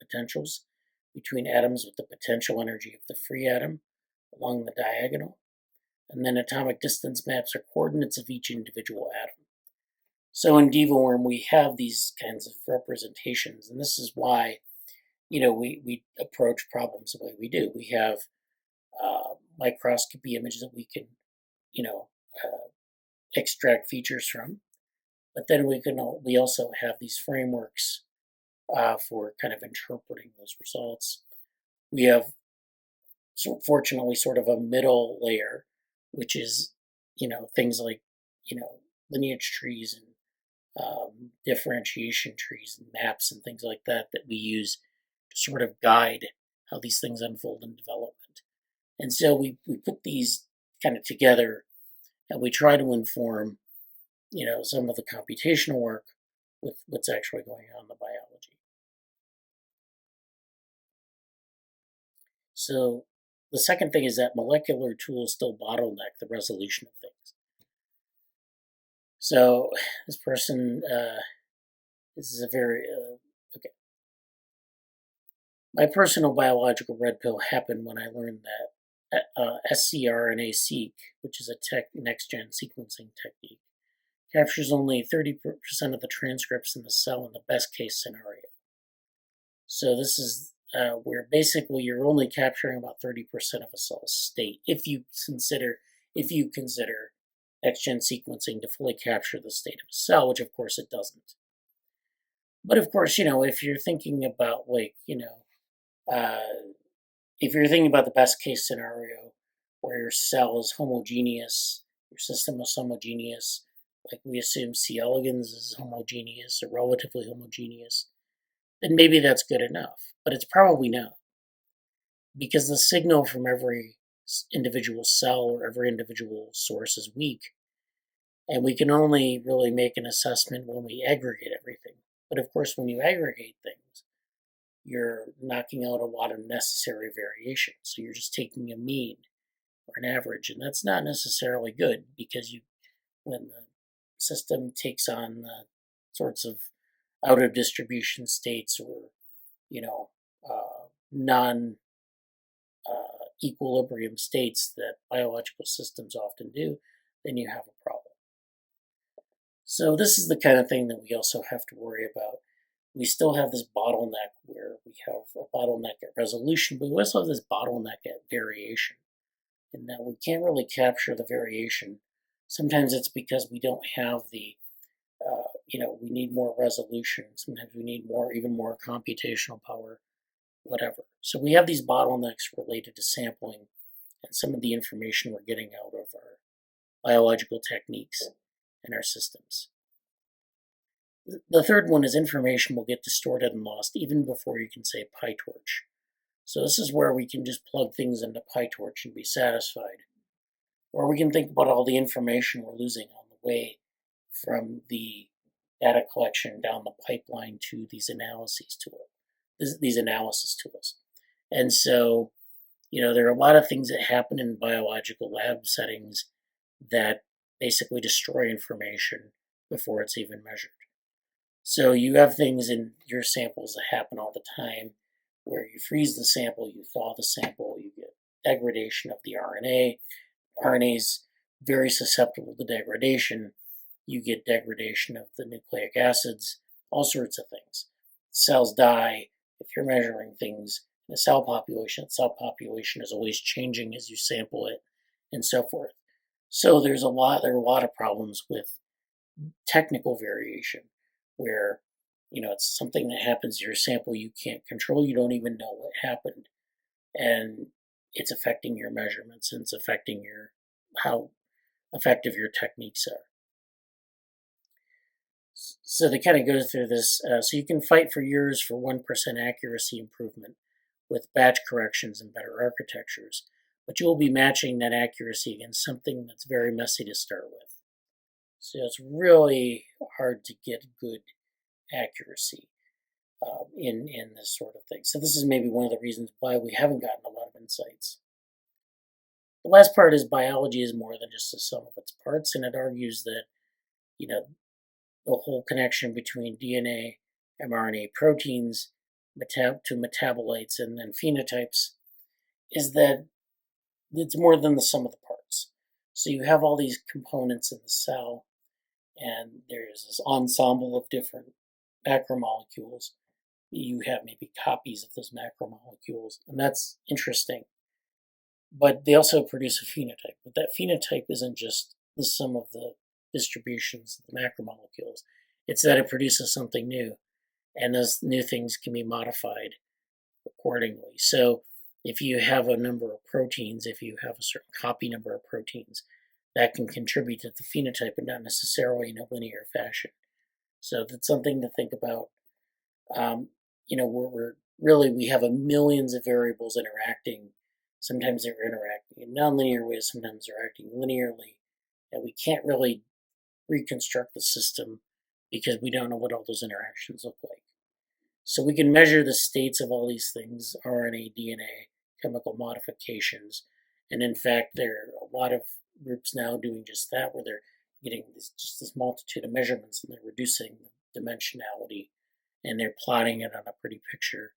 potentials between atoms with the potential energy of the free atom along the diagonal. And then atomic distance maps are coordinates of each individual atom. So in DevoWorm, we have these kinds of representations, and this is why, we approach problems the way we do. We have microscopy images that we can, extract features from, but then we also have these frameworks for kind of interpreting those results. We have, fortunately, sort of a middle layer, which is, things like, lineage trees and differentiation trees and maps and things like that we use to sort of guide how these things unfold in development. And so we put these kind of together and we try to inform, some of the computational work with what's actually going on in the biology. So the second thing is that molecular tools still bottleneck the resolution of things. So this person, this is a very, okay. My personal biological red pill happened when I learned that scRNA-seq, which is a next-gen sequencing technique, captures only 30% of the transcripts in the cell in the best case scenario. So this is where basically you're only capturing about 30% of a cell's state if you consider next-gen sequencing to fully capture the state of a cell, which of course it doesn't. But of course, if you're thinking about if you're thinking about the best case scenario where your cell is homogeneous, your system is homogeneous, like we assume C. elegans is homogeneous or relatively homogeneous, then maybe that's good enough. But it's probably not, because the signal from every individual cell or every individual source is weak, and we can only really make an assessment when we aggregate everything. But of course, when you aggregate things, you're knocking out a lot of necessary variation. So you're just taking a mean or an average, and that's not necessarily good, because when the system takes on the sorts of out of distribution states or non equilibrium states that biological systems often do, then you have a problem. So this is the kind of thing that we also have to worry about. We still have this bottleneck where we have a bottleneck at resolution, but we also have this bottleneck at variation, in that we can't really capture the variation. Sometimes it's because we don't have the, we need more resolution. Sometimes we need even more computational power, whatever. So we have these bottlenecks related to sampling and some of the information we're getting out of our biological techniques and our systems. The third one is information will get distorted and lost even before you can say PyTorch. So this is where we can just plug things into PyTorch and be satisfied. Or we can think about all the information we're losing on the way from the data collection down the pipeline to these analysis tools. And so, there are a lot of things that happen in biological lab settings that basically destroy information before it's even measured. So you have things in your samples that happen all the time where you freeze the sample, you thaw the sample, you get degradation of the RNA. RNA is very susceptible to degradation. You get degradation of the nucleic acids, all sorts of things. Cells die. If you're measuring things in a cell population is always changing as you sample it, and so forth. So there are a lot of problems with technical variation, where it's something that happens to your sample you can't control. You don't even know what happened, and it's affecting your measurements, and it's affecting how effective your techniques are. So they kind of go through this. So you can fight for years for 1% accuracy improvement with batch corrections and better architectures, but you will be matching that accuracy against something that's very messy to start with. So it's really hard to get good accuracy in this sort of thing. So this is maybe one of the reasons why we haven't gotten a lot of insights. The last part is biology is more than just the sum of its parts, and it argues that, the whole connection between DNA, mRNA, proteins, to metabolites, and then phenotypes is that it's more than the sum of the parts. So you have all these components in the cell, and there's this ensemble of different macromolecules. You have maybe copies of those macromolecules, and that's interesting. But they also produce a phenotype. But that phenotype isn't just the sum of the distributions of the macromolecules. It's that it produces something new, and those new things can be modified accordingly. So if you have a number of proteins, if you have a certain copy number of proteins, that can contribute to the phenotype, but not necessarily in a linear fashion. So that's something to think about. We have millions of variables interacting. Sometimes they're interacting in nonlinear ways, sometimes they're acting linearly, and we can't really reconstruct the system because we don't know what all those interactions look like. So we can measure the states of all these things, RNA, DNA, chemical modifications, and in fact there are a lot of groups now doing just that, where they're getting this multitude of measurements and they're reducing the dimensionality and they're plotting it on a pretty picture.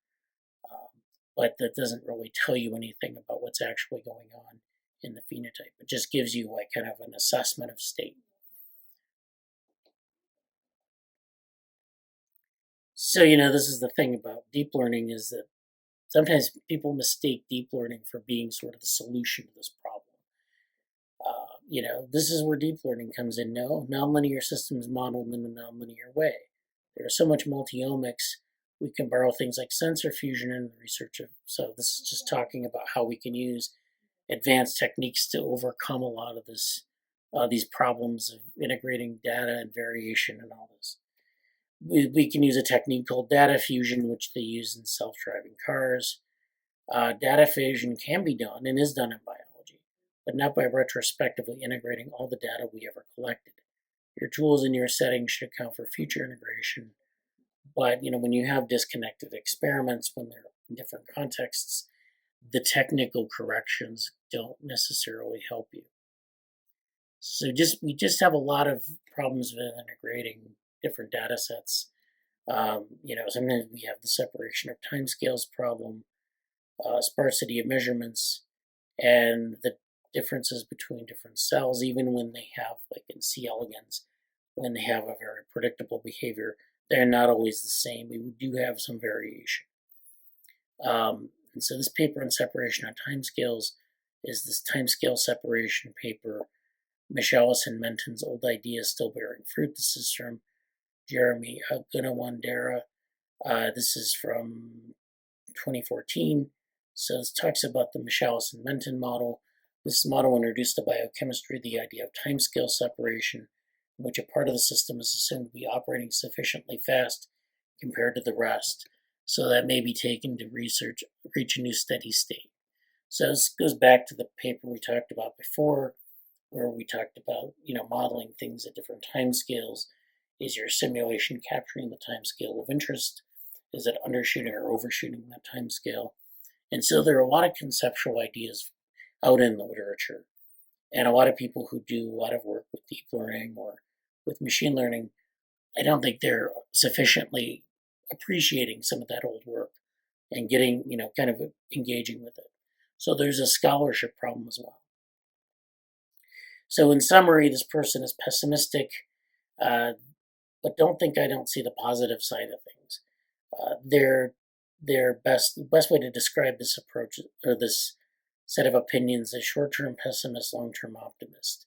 But that doesn't really tell you anything about what's actually going on in the phenotype. It just gives you kind of an assessment of state. So, this is the thing about deep learning, is that sometimes people mistake deep learning for being sort of the solution to this problem. This is where deep learning comes in. No, nonlinear systems modeled in a nonlinear way. There's so much multi-omics, we can borrow things like sensor fusion in the research of. So this is just talking about how we can use advanced techniques to overcome a lot of these problems of integrating data and variation and all this. We can use a technique called data fusion, which they use in self-driving cars. Data fusion can be done and is done in biology, but not by retrospectively integrating all the data we ever collected. Your tools and your settings should account for future integration, but when you have disconnected experiments, when they're in different contexts, the technical corrections don't necessarily help you. So we just have a lot of problems with integrating different data sets. Sometimes we have the separation of timescales problem, sparsity of measurements, and the differences between different cells, even when they have, like in C. elegans, when they have a very predictable behavior, they're not always the same. We do have some variation. And so this paper on separation on timescales is this timescale separation paper. Mehul and Menton's old idea is still bearing fruit. This is from Jeremy Gunawandera. This is from 2014. So this talks about the Mehul and Menton model. This model introduced to biochemistry the idea of timescale separation, in which a part of the system is assumed to be operating sufficiently fast compared to the rest, so that may be taken to reach a new steady state. So this goes back to the paper we talked about before, where we talked about modeling things at different time scales. Is your simulation capturing the time scale of interest? Is it undershooting or overshooting that time scale? And so there are a lot of conceptual ideas out in the literature, and a lot of people who do a lot of work with deep learning or with machine learning, I don't think they're sufficiently appreciating some of that old work and getting, kind of engaging with it. So there's a scholarship problem as well. So in summary, this person is pessimistic, but don't think I don't see the positive side of things. The best way to describe this approach, or this set of opinions, is short-term pessimist, long-term optimist.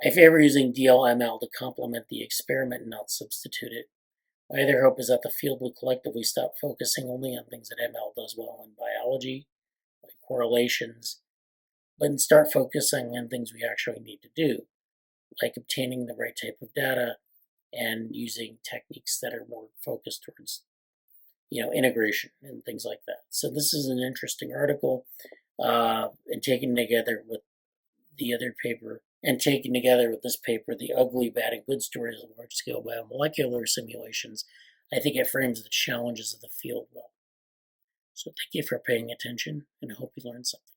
I favor using DLML to complement the experiment and not substitute it. My other hope is that the field will collectively stop focusing only on things that ML does well in biology, like correlations, but start focusing on things we actually need to do, like obtaining the right type of data and using techniques that are more focused towards, integration and things like that. So this is an interesting article, and taken together with the other paper, and taken together with this paper, the ugly, bad, and good stories of large-scale biomolecular simulations, I think it frames the challenges of the field well. So thank you for paying attention, and I hope you learned something.